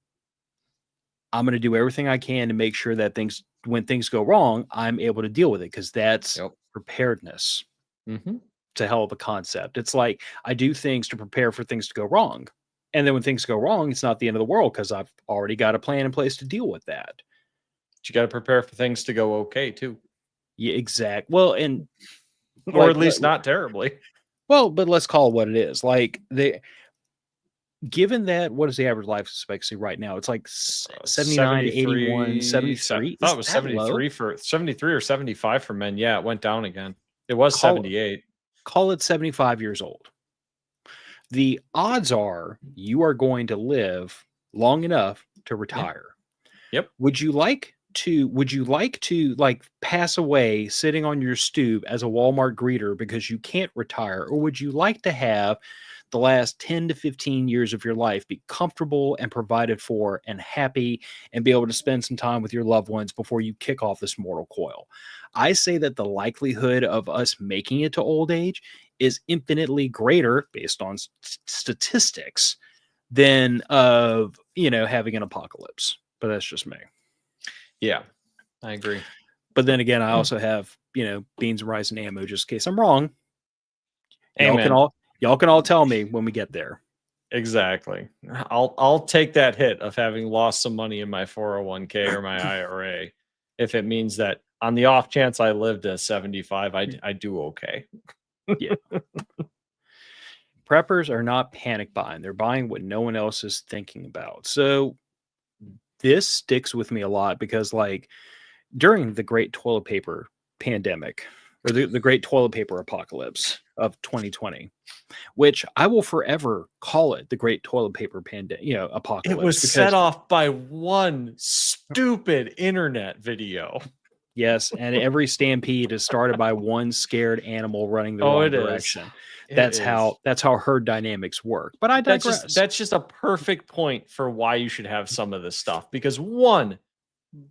I'm going to do everything I can to make sure that when things go wrong, I'm able to deal with it, because that's preparedness. Mm-hmm. It's a hell of a concept. It's like I do things to prepare for things to go wrong. And then when things go wrong, it's not the end of the world, because I've already got a plan in place to deal with that. But you got to prepare for things to go okay too. Yeah, exact. Well, and or at least not terribly. Well, but let's call it what it is. Like, given that, what is the average life expectancy right now? It's like 79 to 81, 73. I thought it was 73 for 73 or 75 for men. Yeah, it went down again. It was 78. Call it 75 years old. The odds are you are going to live long enough to retire. Yep. Would you like to like pass away sitting on your stoop as a Walmart greeter because you can't retire? Or would you like to have the last 10 to 15 years of your life be comfortable and provided for and happy and be able to spend some time with your loved ones before you kick off this mortal coil? I say that the likelihood of us making it to old age is infinitely greater based on statistics than of, having an apocalypse. But that's just me. Yeah, I agree. But then again, I also have, beans and rice and ammo just in case I'm wrong. Y'all can all tell me when we get there. Exactly. I'll take that hit of having lost some money in my 401k or my IRA if it means that on the off chance I lived to 75, I do okay. Yeah. Preppers are not panic buying. They're buying what no one else is thinking about. So this sticks with me a lot because, like, during the great toilet paper pandemic, or the great toilet paper apocalypse of 2020, which I will forever call it the great toilet paper apocalypse. It was set off by one stupid internet video. Yes, and every stampede is started by one scared animal running the wrong direction. That's how herd dynamics work. But I digress. That's just a perfect point for why you should have some of this stuff, because one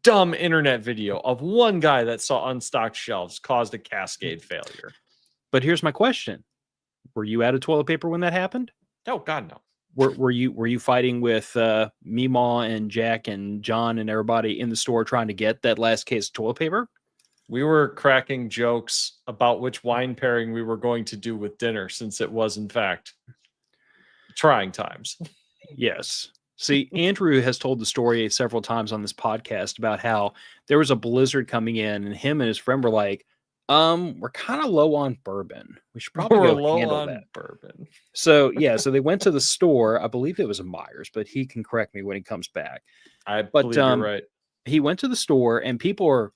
dumb internet video of one guy that saw unstocked shelves caused a cascade failure. But here's my question: were you out of toilet paper when that happened? Oh God, no. Were you fighting with Meemaw and Jack and John and everybody in the store trying to get that last case of toilet paper? We were cracking jokes about which wine pairing we were going to do with dinner, since it was in fact trying times. Yes. See, Andrew has told the story several times on this podcast about how there was a blizzard coming in and him and his friend were like, we're kind of low on bourbon. We should probably go handle that. Bourbon. So so they went to the store. I believe it was a Myers, but he can correct me when he comes back. I believe you're right. He went to the store and people are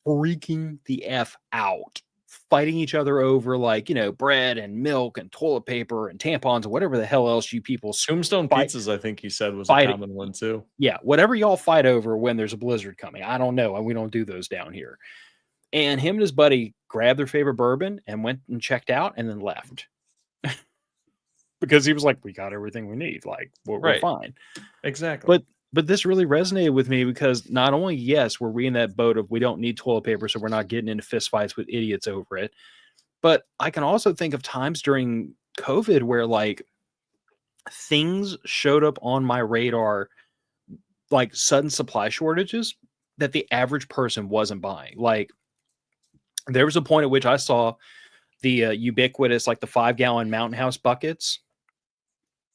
freaking the F out, fighting each other over bread and milk and toilet paper and tampons and whatever the hell else you people. Tombstone pizzas, I think he said, was a common one too. Yeah, whatever y'all fight over when there's a blizzard coming. I don't know. We don't do those down here. And him and his buddy grabbed their favorite bourbon and went and checked out and then left. Because he was like, we got everything we need. Like, we're fine. Exactly. But this really resonated with me because not only, yes, were we in that boat of we don't need toilet paper, so we're not getting into fistfights with idiots over it. But I can also think of times during COVID where things showed up on my radar, like sudden supply shortages that the average person wasn't buying. Like, there was a point at which I saw the ubiquitous, the 5-gallon Mountain House buckets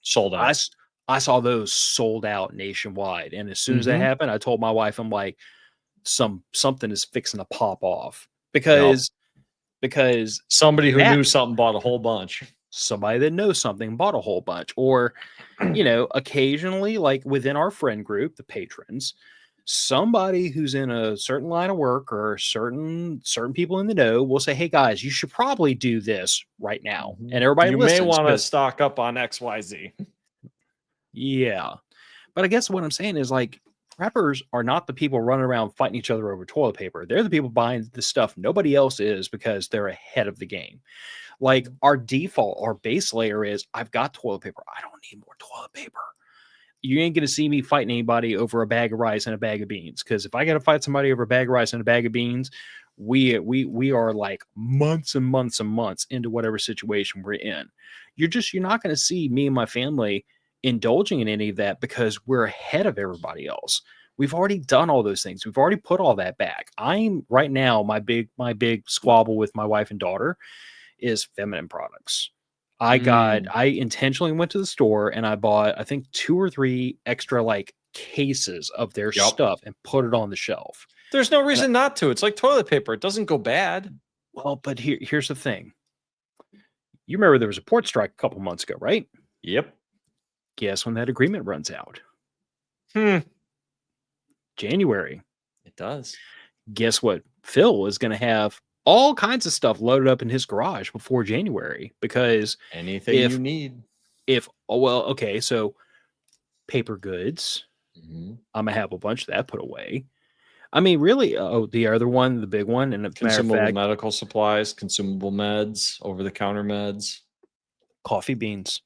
sold out. I saw those sold out nationwide. And as soon as that happened, I told my wife, I'm like, something is fixing to pop off because somebody who knew something bought a whole bunch. Somebody that knows something bought a whole bunch. Or, occasionally, within our friend group, the patrons, somebody who's in a certain line of work or certain people in the know will say, hey guys, you should probably do this right now. And everybody listens. You may want to stock up on XYZ. Yeah. But I guess what I'm saying is preppers are not the people running around fighting each other over toilet paper. They're the people buying the stuff nobody else is because they're ahead of the game. Like our default, our base layer is I've got toilet paper. I don't need more toilet paper. You ain't gonna see me fighting anybody over a bag of rice and a bag of beans. Because if I gotta fight somebody over a bag of rice and a bag of beans, we are like months and months and months into whatever situation we're in. You're not gonna see me and my family indulging in any of that because we're ahead of everybody else. We've already done all those things. We've already put all that back. I'm right now, my big squabble with my wife and daughter is feminine products. I intentionally went to the store and I bought, I think 2 or 3 extra like cases of their stuff and put it on the shelf. There's no reason not to. It's like toilet paper. It doesn't go bad. Well, but here's the thing. You remember there was a port strike a couple months ago, right? Yep. Guess when that agreement runs out? January. It does. Guess what? Phil is going to have all kinds of stuff loaded up in his garage before January because anything you need. So paper goods. I'm gonna have a bunch of that put away. I mean, really, the other one, the big one, and consumable medical supplies, consumable meds, over-the-counter meds, coffee beans.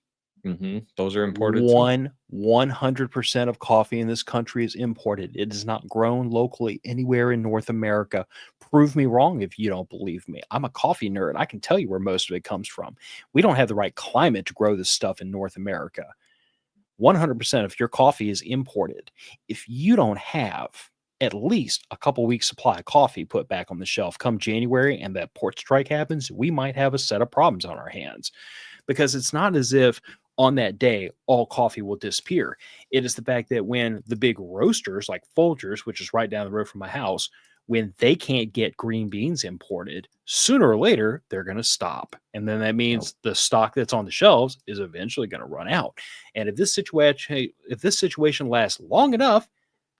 Those are imported. 100% of coffee in this country is imported. It is not grown locally anywhere in North America. Prove me wrong if you don't believe me. I'm a coffee nerd. I can tell you where most of it comes from. We don't have the right climate to grow this stuff in North America. 100% of your coffee is imported. If you don't have at least a couple weeks supply of coffee put back on the shelf come January and that port strike happens, we might have a set of problems on our hands. Because it's not as if on that day, all coffee will disappear. It is the fact that when the big roasters like Folgers, which is right down the road from my house, when they can't get green beans imported, sooner or later, they're going to stop. And then that means the stock that's on the shelves is eventually going to run out. And if this situation lasts long enough,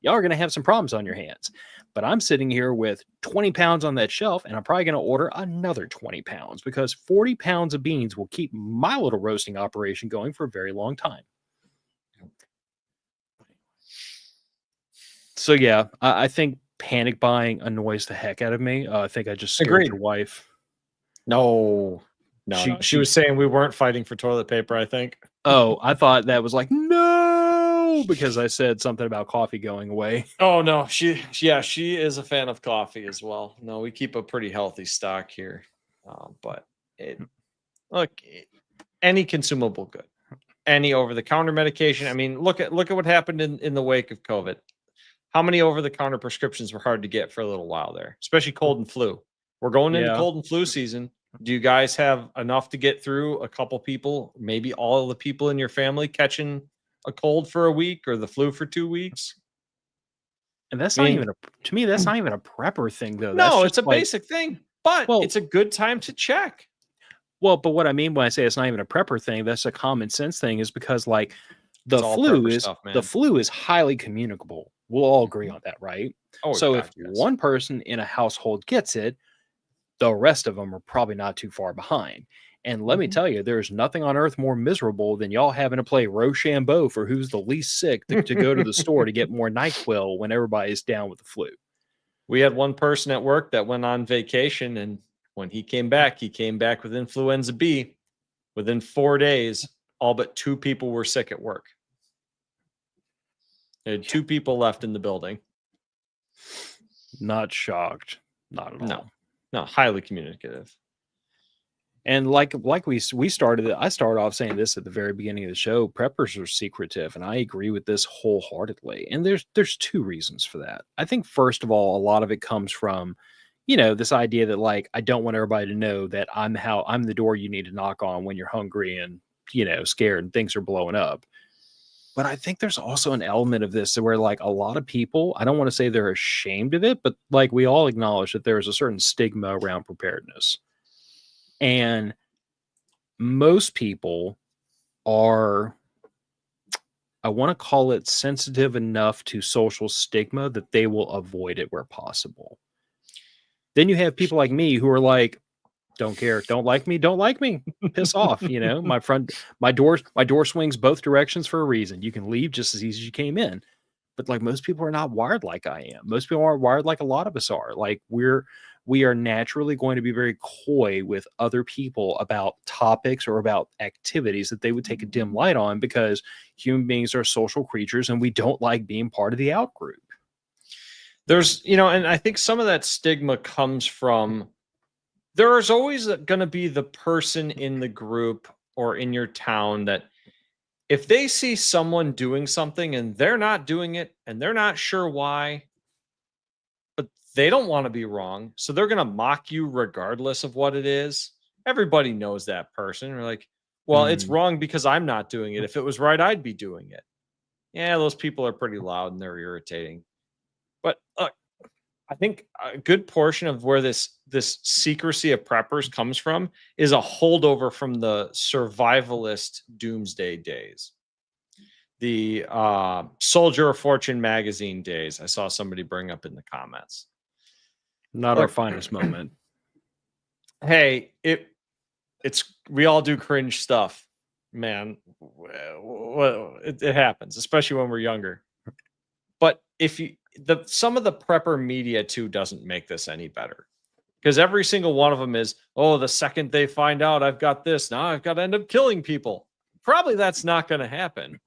y'all are going to have some problems on your hands. But I'm sitting here with 20 pounds on that shelf, and I'm probably going to order another 20 pounds because 40 pounds of beans will keep my little roasting operation going for a very long time. So, yeah, I think panic buying annoys the heck out of me. I think I just scared your wife. No. She was saying we weren't fighting for toilet paper, I think. Oh, I thought that was like, no, because I said something about coffee going away. Oh, no. She is a fan of coffee as well. No, we keep a pretty healthy stock here. But any consumable good, any over-the-counter medication. I mean, look at what happened in the wake of COVID. How many over-the-counter prescriptions were hard to get for a little while there, especially cold and flu? We're going into cold and flu season. Do you guys have enough to get through a couple people, maybe all of the people in your family catching a cold for a week or the flu for 2 weeks? And that's not even to me, that's not even a prepper thing, though. No, it's a basic thing, but it's a good time to check. Well, but what I mean when I say it's not even a prepper thing, that's a common sense thing, is because like the flu is highly communicable. We'll all agree on that, right? Oh, so if one person in a household gets it, the rest of them are probably not too far behind. And let me tell you, there's nothing on earth more miserable than y'all having to play Rochambeau for who's the least sick to go to the store to get more NyQuil when everybody's down with the flu. We had one person at work that went on vacation, and when he came back with influenza B. Within 4 days, all but 2 people were sick at work. There had 2 people left in the building. Not shocked. Not at all. No, highly communicative. And like I started off saying this at the very beginning of the show, preppers are secretive, and I agree with this wholeheartedly. And there's 2 reasons for that. I think first of all, a lot of it comes from, this idea that like I don't want everybody to know that I'm the door you need to knock on when you're hungry and scared and things are blowing up. But I think there's also an element of this where like a lot of people, I don't want to say they're ashamed of it, but like we all acknowledge that there's a certain stigma around preparedness. And most people are, I want to call it, sensitive enough to social stigma that they will avoid it where possible. Then you have people like me who are like, don't care, don't like me, piss off. My door swings both directions for a reason. You can leave just as easy as you came in. but like most people are not wired like I am. Most people aren't wired like a lot of us are. Like we are naturally going to be very coy with other people about topics or about activities that they would take a dim light on, because human beings are social creatures and we don't like being part of the out group. There's, and I think some of that stigma comes from, there is always going to be the person in the group or in your town that if they see someone doing something and they're not doing it and they're not sure why, but they don't want to be wrong, so they're going to mock you regardless of what it is. Everybody knows that person. They're like, well, it's wrong because I'm not doing it. If it was right, I'd be doing it. Yeah, those people are pretty loud and they're irritating. But I think a good portion of where this secrecy of preppers comes from is a holdover from the survivalist Doomsday days, the Soldier of Fortune magazine days. I saw somebody bring up in the comments. Not our finest moment. Hey, it's we all do cringe stuff, man. It happens, especially when we're younger. But if some of the prepper media too doesn't make this any better, because every single one of them is, oh, the second they find out I've got this, now I've got to end up killing people. Probably that's not going to happen,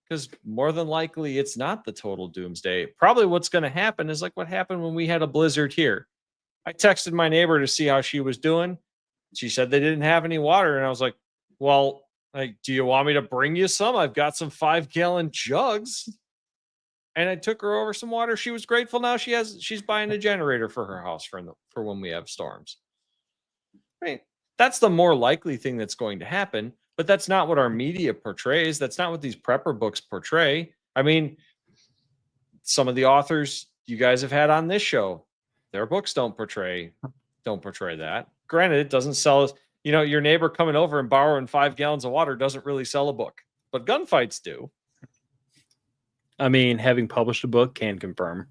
because more than likely it's not the total doomsday. Probably what's going to happen is like what happened when we had a blizzard here. I texted my neighbor to see how she was doing. She said they didn't have any water, and I was like, well, like, do you want me to bring you some? I've got some 5-gallon jugs. And I took her over some water. She was grateful. Now she's buying a generator for her house for when we have storms. Right. That's the more likely thing that's going to happen, but that's not what our media portrays. That's not what these prepper books portray. I mean, some of the authors you guys have had on this show, their books don't portray that. Granted, it doesn't sell, your neighbor coming over and borrowing 5 gallons of water doesn't really sell a book, but gunfights do. I mean, having published a book can confirm.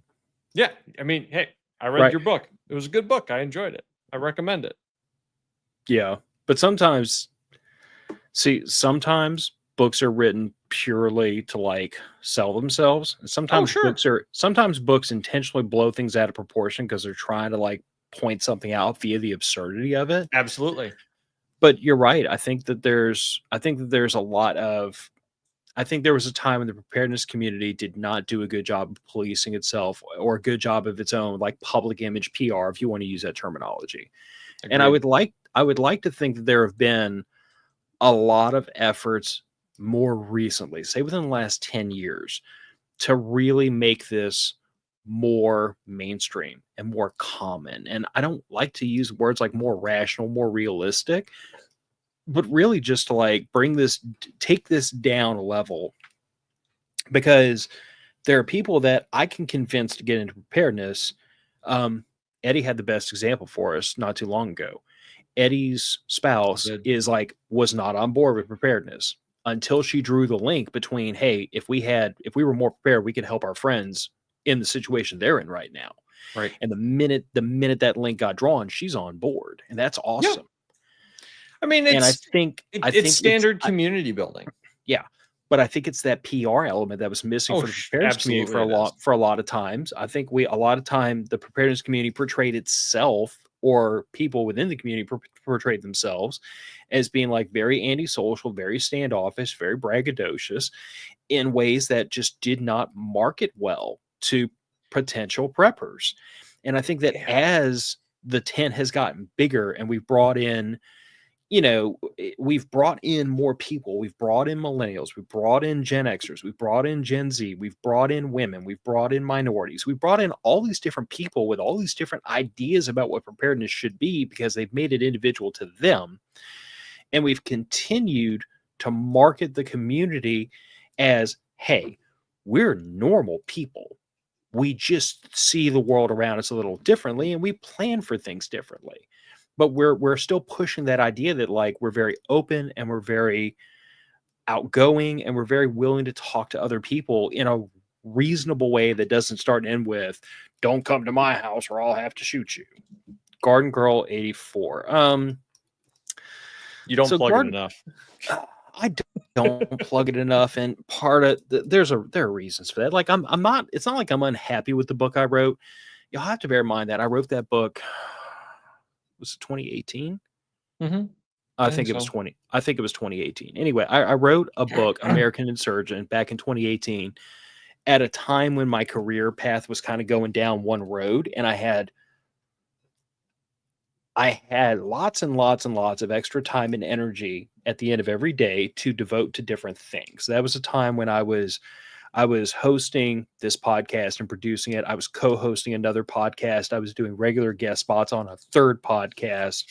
Yeah. I mean, hey, I read your book. It was a good book. I enjoyed it. I recommend it. Yeah. But sometimes books are written purely to like sell themselves. And sometimes books intentionally blow things out of proportion because they're trying to like point something out via the absurdity of it. Absolutely. But you're right. I think that there's a lot of, I think there was a time when the preparedness community did not do a good job of policing itself, or a good job of its own, like public image PR, if you want to use that terminology. Agreed. And I would like to think that there have been a lot of efforts more recently, say within the last 10 years, to really make this more mainstream and more common. And I don't like to use words like more rational, more realistic, but really just to like take this down a level, because there are people that I can convince to get into preparedness. Eddie had the best example for us not too long ago. Eddie's spouse was not on board with preparedness until she drew the link between, hey, if we were more prepared, we could help our friends in the situation they're in right now. Right. And the minute that link got drawn, she's on board, and that's awesome. Yeah. I mean, it's standard community building. Yeah. But I think it's that PR element that was missing for the preparedness community for a lot of times. I think a lot of time the preparedness community portrayed itself, or people within the community portrayed themselves as being like very antisocial, very standoffish, very braggadocious, in ways that just did not market well to potential preppers. And I think that as the tent has gotten bigger and we've brought in more people. We've brought in millennials. We've brought in Gen Xers. We've brought in Gen Z. We've brought in women. We've brought in minorities. We've brought in all these different people with all these different ideas about what preparedness should be, because they've made it individual to them. And we've continued to market the community as, hey, we're normal people. We just see the world around us a little differently, and we plan for things differently. But we're still pushing that idea that like we're very open and we're very outgoing and we're very willing to talk to other people in a reasonable way that doesn't start and end with, don't come to my house or I'll have to shoot you. Garden Girl 84. You don't plug it enough. I don't plug it enough, and part of there are reasons for that. Like I'm not. It's not like I'm unhappy with the book I wrote. You'll have to bear in mind that I wrote that book. Was it 2018? Mm-hmm. I I think think it was so. 20. I think it was 2018. Anyway, I wrote a book, American Insurgent, back in 2018, at a time when my career path was kind of going down one road, and I had lots and lots and lots of extra time and energy at the end of every day to devote to different things. That was a time when I was hosting this podcast and producing it. I was co-hosting another podcast. I was doing regular guest spots on a third podcast.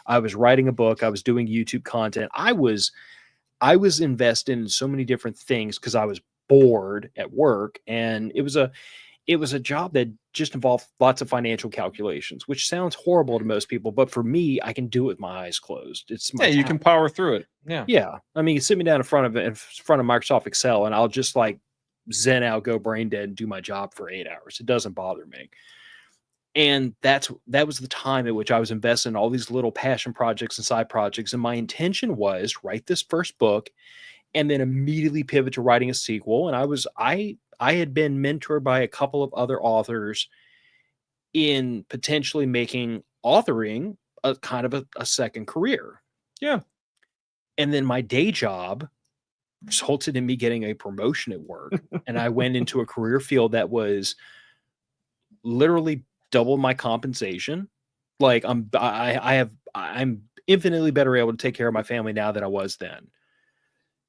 I was writing a book. I was doing YouTube content. I was invested in so many different things because I was bored at work, and it was a job that just involved lots of financial calculations, which sounds horrible to most people, but for me, I can do it with my eyes closed. It's Yeah, my you talent. can power through it. Yeah. Yeah, I mean, you sit me down in front of Microsoft Excel, and I'll just like zen out, go brain dead, and do my job for 8 hours. It doesn't bother me. And that was the time at which I was investing in all these little passion projects and side projects. And my intention was write this first book and then immediately pivot to writing a sequel. And I had been mentored by a couple of other authors in potentially making authoring a kind of a second career. Yeah. And then my day job resulted in me getting a promotion at work. And I went into a career field that was literally double my compensation. Like I'm infinitely better able to take care of my family now than I was then.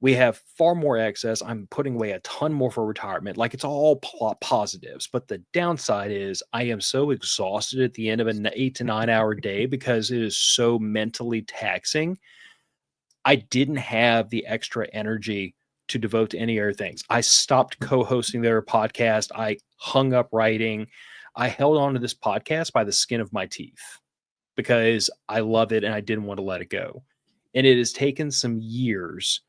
We have far more excess. I'm putting away a ton more for retirement. Like it's all positives. But the downside is I am so exhausted at the end of an 8 to 9 hour day because it is so mentally taxing. I didn't have the extra energy to devote to any other things. I stopped co-hosting their podcast. I hung up writing. I held on to this podcast by the skin of my teeth because I love it and I didn't want to let it go. And it has taken some years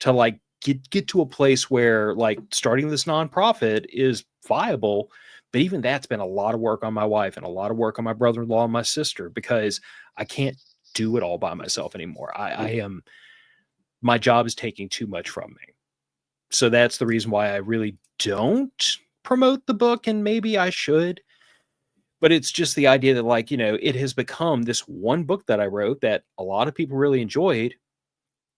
to like get to a place where like starting this nonprofit is viable. But even that's been a lot of work on my wife and a lot of work on my brother-in-law and my sister because I can't do it all by myself anymore. I am my job is taking too much from me. So that's the reason why I really don't promote the book, and maybe I should. But it's just the idea that, like, it has become this one book that I wrote that a lot of people really enjoyed,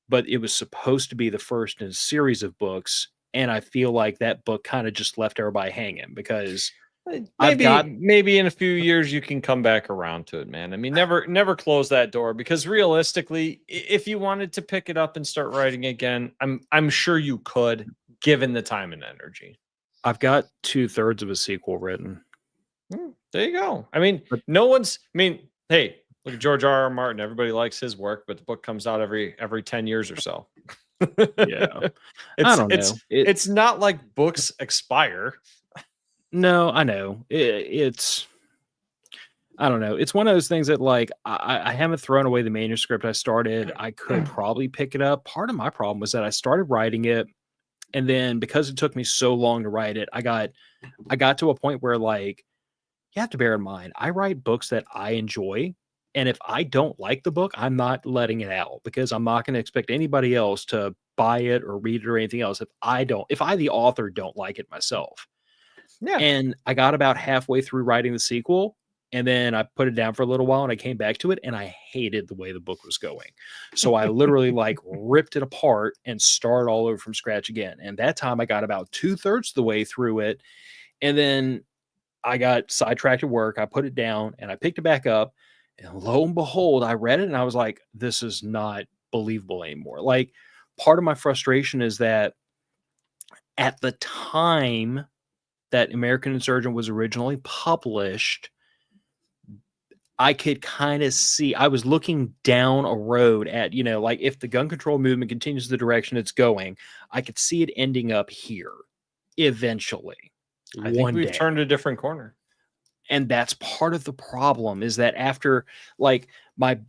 but it was supposed to be the first in a series of books. And I feel like that book kind of just left everybody hanging because I've got, Maybe in a few years you can come back around to it, man. I mean, never close that door because realistically, if you wanted to pick it up and start writing again, I'm sure you could, given the time and energy. I've got 2/3 of a sequel written. There you go. I mean, But hey, look at George R. R. Martin. Everybody likes his work, but the book comes out every 10 years or so. yeah, I don't know. It's not like books expire. No, I know. It's I don't know. It's one of those things that like I haven't thrown away the manuscript I started. I could probably pick it up. Part of my problem was that I started writing it, and then because it took me so long to write it, I got to a point where like you have to bear in mind, I write books that I enjoy. And if I don't like the book, I'm not letting it out because I'm not going to expect anybody else to buy it or read it or anything else if I, the author, don't like it myself. Yeah. And I got about halfway through writing the sequel, and then I put it down for a little while and I came back to it and I hated the way the book was going. So I literally like ripped it apart and started all over from scratch again. And that time I got about 2/3 of the way through it. And then I got sidetracked at work. I put it down and I picked it back up. And lo and behold, I read it and I was like, this is not believable anymore. Like, part of my frustration is that at the time that American Insurgent was originally published, I could kind of see, I was looking down a road at, like if the gun control movement continues the direction it's going, I could see it ending up here eventually. I think we've turned a different corner. And that's part of the problem is that after like my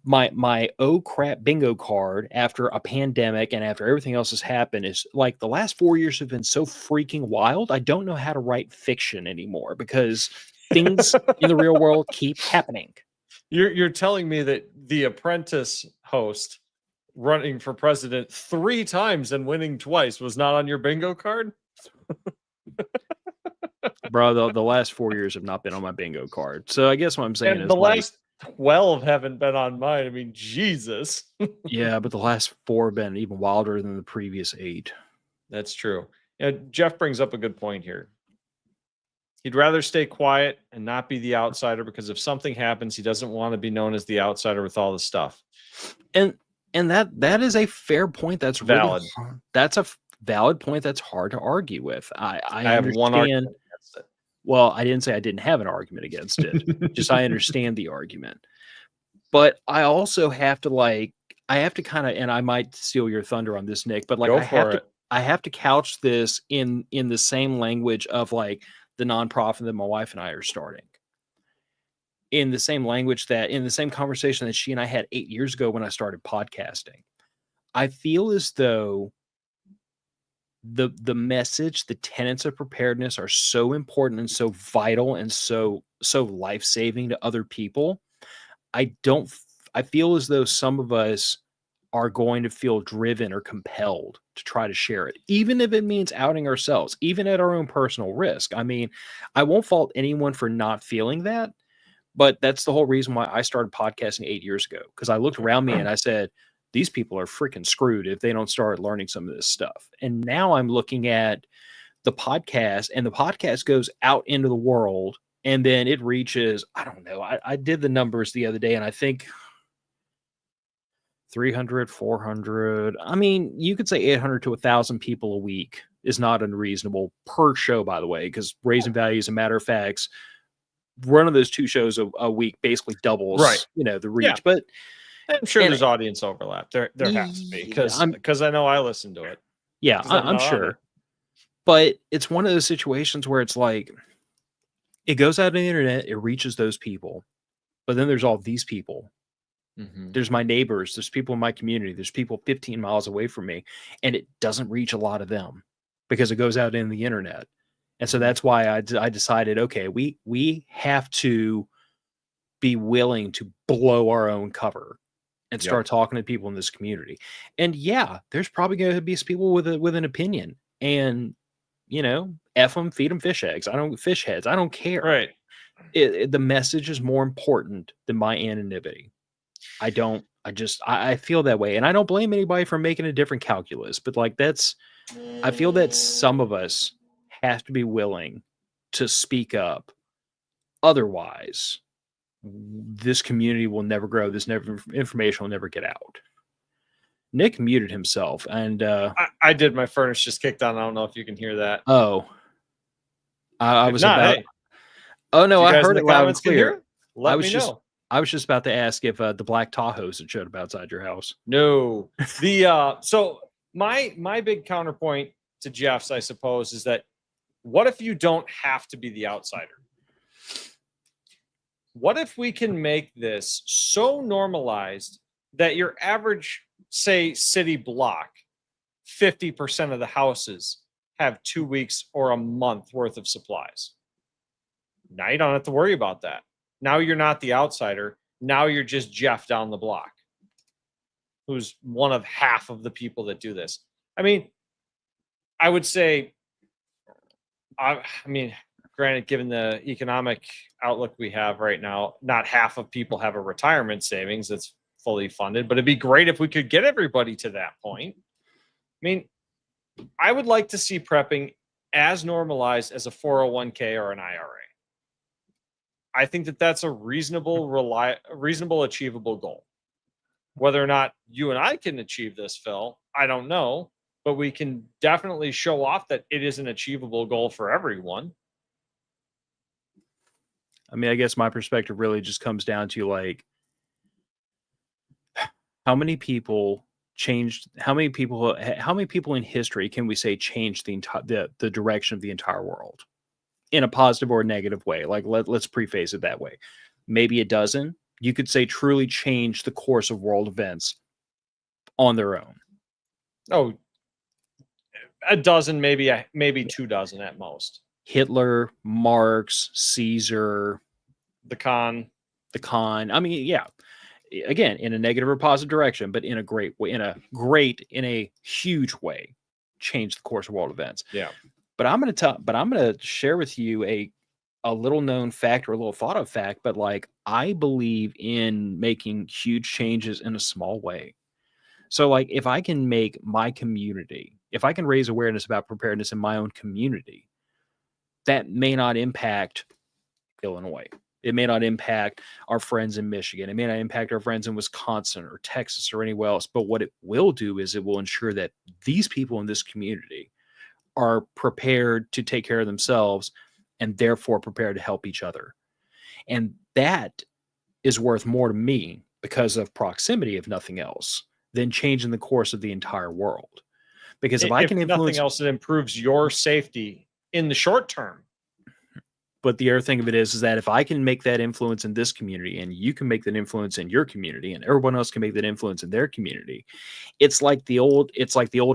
oh crap bingo card after a pandemic and after everything else has happened is like the last 4 years have been so freaking wild. I don't know how to write fiction anymore because things in the real world keep happening. You're telling me that The Apprentice host running for president 3 times and winning twice was not on your bingo card? Bro, the last 4 years have not been on my bingo card. So I guess what I'm saying And is the like, last 12 haven't been on mine. I mean, Jesus. yeah, but the last 4 have been even wilder than the previous 8. That's true. Jeff brings up a good point here. He'd rather stay quiet and not be the outsider, because if something happens, he doesn't want to be known as the outsider with all the stuff. And that is a fair point. That's Valid. really that's a valid point. That's hard to argue with. I have one understand. argument against it. Well, I didn't say I didn't have an argument against it. Just I understand the argument. But I also have to kind of, and I might steal your thunder on this, Nick, but like I have to couch this in the same language of like the nonprofit that my wife and I are starting. In the same language in the same conversation that she and I had 8 years ago when I started podcasting. I feel as though the message, the tenets of preparedness are so important and so vital and so life-saving to other people. I feel as though some of us are going to feel driven or compelled to try to share it, even if it means outing ourselves, even at our own personal risk. I mean, I won't fault anyone for not feeling that, but that's the whole reason why I started podcasting 8 years ago, because I looked around me and I said, these people are freaking screwed if they don't start learning some of this stuff. And now I'm looking at the podcast, and the podcast goes out into the world, and then it reaches, I don't know, I did the numbers the other day, and I think 300, 400, I mean, you could say 800 to 1,000 people a week is not unreasonable per show, by the way, because Raising Value, as a matter of fact, one of those 2 shows a week basically doubles, right, the reach. Yeah. But I'm sure there's audience overlap. There has to be, because I know I listen to it. Yeah, I'm sure. But it's one of those situations where it's like, it goes out on the internet, it reaches those people, but then there's all these people. Mm-hmm. There's my neighbors, there's people in my community, there's people 15 miles away from me, and it doesn't reach a lot of them because it goes out in the internet. And so that's why I decided, okay, we have to be willing to blow our own cover and start talking to people in this community. And yeah, there's probably going to be people with an opinion, and F them, feed them fish heads. I don't care. Right. The message is more important than my anonymity. I feel that way, and I don't blame anybody for making a different calculus, but like I feel that some of us have to be willing to speak up. Otherwise, this community will never grow. Information will never get out. Nick muted himself, and I did. My furnace just kicked on. I don't know if you can hear that. Oh, I was about. Hey. Oh no, I heard it loud and clear. Let me know. I was just about to ask if the black Tahoes had showed up outside your house. No, so my big counterpoint to Jeff's, I suppose, is that what if you don't have to be the outsider? What if we can make this so normalized that your average, say, city block, 50% of the houses have 2 weeks or a month worth of supplies? Now you don't have to worry about that. Now you're not the outsider. Now you're just Jeff down the block, who's one of half of the people that do this. I mean, I would say, I mean, granted, given the economic outlook we have right now, not half of people have a retirement savings that's fully funded, but it'd be great if we could get everybody to that point. I mean, I would like to see prepping as normalized as a 401k or an IRA. I think that that's a reasonable, achievable goal. Whether or not you and I can achieve this, Phil, I don't know, but we can definitely show off that it is an achievable goal for everyone. I mean, I guess my perspective really just comes down to like, how many people in history can we say changed the direction of the entire world in a positive or negative way? Like, let's preface it that way. Maybe a dozen. You could say truly change the course of world events on their own. Oh, a dozen, maybe 2 dozen at most. Hitler, Marx, Caesar, the Khan. I mean, yeah. again, in a negative or positive direction, but in a great way, in a huge way, change the course of world events. Yeah. But I'm going to share with you a little known fact or a little thought of fact, but like I believe in making huge changes in a small way. So like if I can make my community, if I can raise awareness about preparedness in my own community, that may not impact Illinois. It may not impact our friends in Michigan. It may not impact our friends in Wisconsin or Texas or anywhere else. But what it will do is it will ensure that these people in this community are prepared to take care of themselves and therefore prepared to help each other. And that is worth more to me because of proximity, if nothing else, than changing the course of the entire world. Because if I can influence nothing else, it improves your safety in the short term. But the other thing of it is that if I can make that influence in this community and you can make that influence in your community and everyone else can make that influence in their community, it's like the old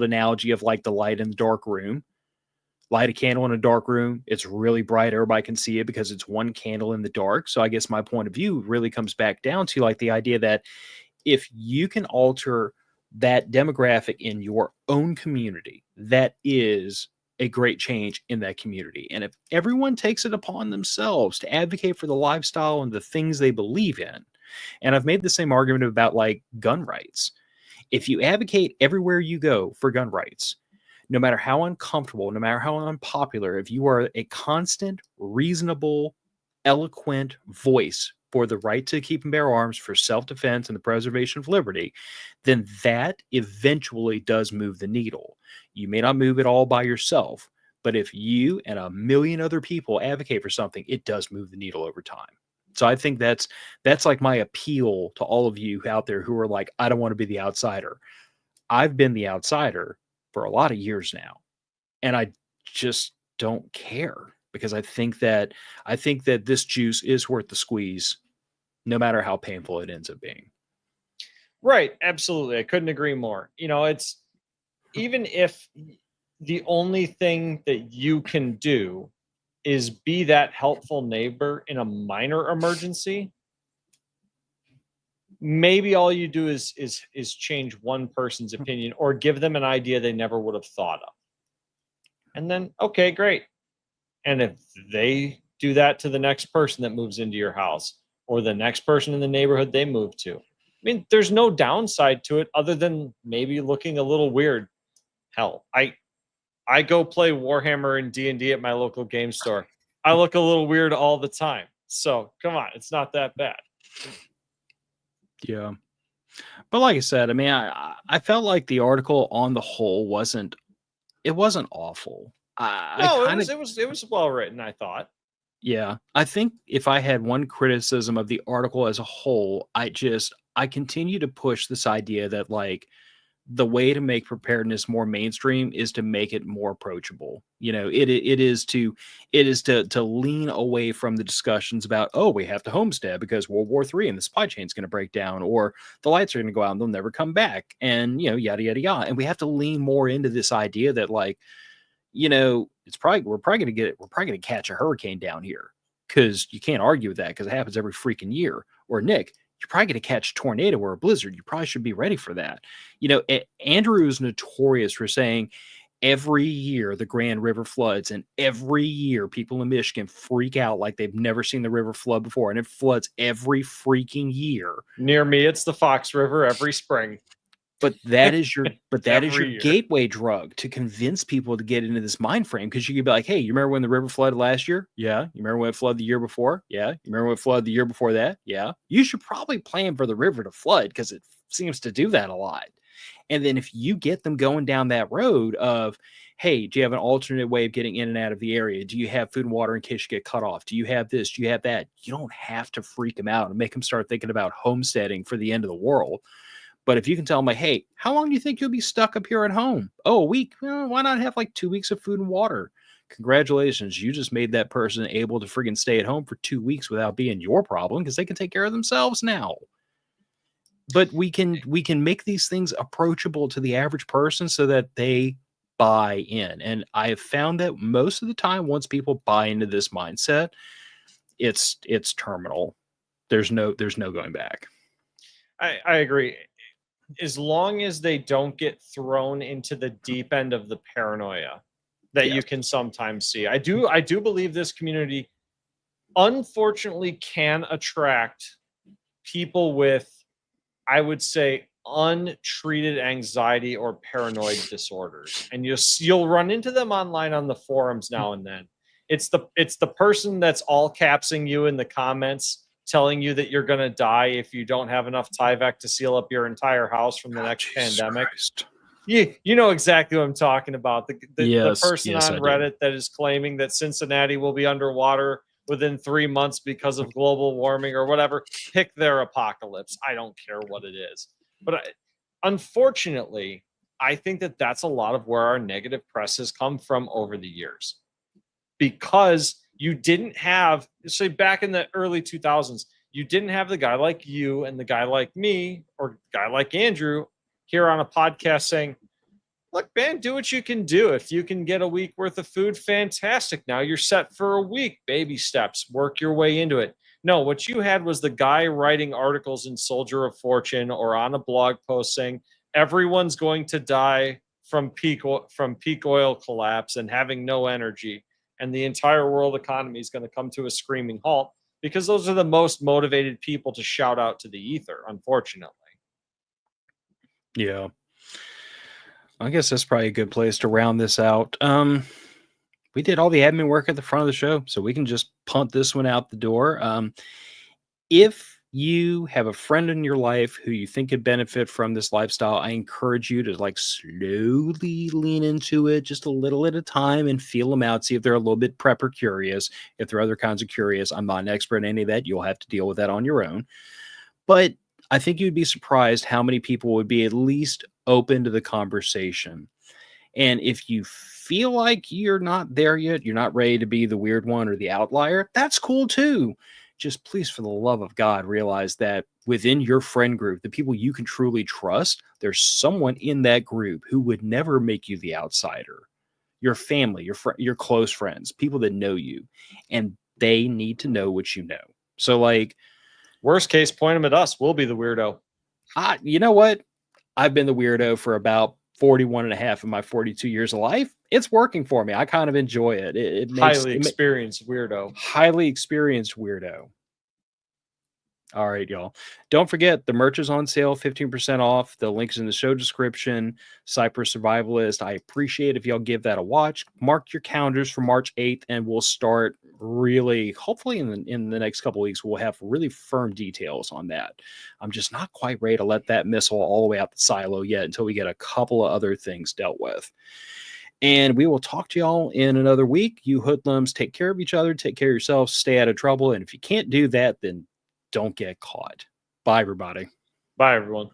analogy of like the light in the dark room. Light a candle in a dark room. It's really bright. Everybody can see it because it's one candle in the dark. So I guess my point of view really comes back down to like the idea that if you can alter that demographic in your own community, that is a great change in that community. And if everyone takes it upon themselves to advocate for the lifestyle and the things they believe in, and I've made the same argument about like gun rights. If you advocate everywhere you go for gun rights, no matter how uncomfortable, no matter how unpopular, if you are a constant, reasonable, eloquent voice for the right to keep and bear arms for self-defense and the preservation of liberty, then that eventually does move the needle. You may not move it all by yourself, but if you and a million other people advocate for something, it does move the needle over time. So I think that's like my appeal to all of you out there who are like, I don't want to be the outsider. I've been the outsider for a lot of years now, and I just don't care because I think that this juice is worth the squeeze, no matter how painful it ends up being. Right. Absolutely. I couldn't agree more. It's even if the only thing that you can do is be that helpful neighbor in a minor emergency, maybe all you do is change one person's opinion or give them an idea they never would have thought of. And then, okay, great. And if they do that to the next person that moves into your house or the next person in the neighborhood they move to, I mean, there's no downside to it other than maybe looking a little weird. Hell, I go play Warhammer and D&D at my local game store. I look a little weird all the time. So come on, it's not that bad. Yeah. But like I said, I mean, I felt like the article on the whole wasn't awful. It was well written, I thought. Yeah. I think if I had one criticism of the article as a whole, I continue to push this idea that like the way to make preparedness more mainstream is to make it more approachable. It is to lean away from the discussions about, oh, we have to homestead because World War III and the supply chain is going to break down, or the lights are going to go out and they'll never come back, and yada yada yada. And we have to lean more into this idea that like, we're probably going to catch a hurricane down here, because you can't argue with that because it happens every freaking year. Or Nick, you're probably going to catch a tornado or a blizzard. You probably should be ready for that. Andrew is notorious for saying every year the Grand River floods, and every year people in Michigan freak out like they've never seen the river flood before. And it floods every freaking year. Near me, it's the Fox River every spring. But that is your gateway drug to convince people to get into this mind frame, because you could be like, hey, you remember when the river flooded last year? Yeah. You remember when it flooded the year before? Yeah. You remember when it flooded the year before that? Yeah. You should probably plan for the river to flood because it seems to do that a lot. And then if you get them going down that road of, hey, do you have an alternate way of getting in and out of the area? Do you have food and water in case you get cut off? Do you have this? Do you have that? You don't have to freak them out and make them start thinking about homesteading for the end of the world. But if you can tell them, like, hey, how long do you think you'll be stuck up here at home? Oh, a week. Well, why not have like 2 weeks of food and water? Congratulations. You just made that person able to friggin' stay at home for 2 weeks without being your problem, because they can take care of themselves now. But we can make these things approachable to the average person so that they buy in. And I have found that most of the time, once people buy into this mindset, it's terminal. There's no going back. I agree. As long as they don't get thrown into the deep end of the paranoia that you Yes. can sometimes see. I do believe this community unfortunately can attract people with, I would say, untreated anxiety or paranoid disorders, and you'll run into them online on the forums now and then. It's the person that's all capsing you in the comments, telling you that you're going to die if you don't have enough Tyvek to seal up your entire house from the next Jesus pandemic. Christ. You know exactly what I'm talking about. The person Yes, on I do. Reddit that is claiming that Cincinnati will be underwater within 3 months because of global warming or whatever. Pick their apocalypse. I don't care what it is. But unfortunately, I think that that's a lot of where our negative press has come from over the years. Because you didn't have, say, back in the early 2000s, you didn't have the guy like you and the guy like me or guy like Andrew here on a podcast saying, look, man, do what you can do. If you can get a week worth of food, fantastic. Now you're set for a week. Baby steps, work your way into it. No, what you had was the guy writing articles in Soldier of Fortune or on a blog post saying everyone's going to die from peak oil collapse and having no energy, and the entire world economy is going to come to a screaming halt, because those are the most motivated people to shout out to the ether, unfortunately. Yeah. I guess that's probably a good place to round this out. We did all the admin work at the front of the show, so we can just punt this one out the door. If you have a friend in your life who you think could benefit from this lifestyle, I encourage you to like slowly lean into it just a little at a time and feel them out. See if they're a little bit prepper curious. If they're other kinds of curious, I'm not an expert in any of that. You'll have to deal with that on your own. But I think you'd be surprised how many people would be at least open to the conversation. And if you feel like you're not there yet, you're not ready to be the weird one or the outlier, that's cool too. Just please, for the love of God, realize that within your friend group, the people you can truly trust, there's someone in that group who would never make you the outsider. Your family, your close friends, people that know you, and they need to know what you know. So, like, worst case, point them at us. We'll be the weirdo. You know what? I've been the weirdo for about 41 and a half of my 42 years of life. It's working for me. I kind of enjoy it. It makes highly experienced weirdo. Highly experienced weirdo. All right, y'all. Don't forget the merch is on sale, 15% off. The link is in the show description. Cypress Survivalist. I appreciate if y'all give that a watch. Mark your calendars for March 8th, and we'll start really, hopefully in the next couple of weeks, we'll have really firm details on that. I'm just not quite ready to let that missile all the way out the silo yet until we get a couple of other things dealt with. And we will talk to y'all in another week. You hoodlums, take care of each other, take care of yourselves, stay out of trouble. And if you can't do that, then don't get caught. Bye, everybody. Bye, everyone.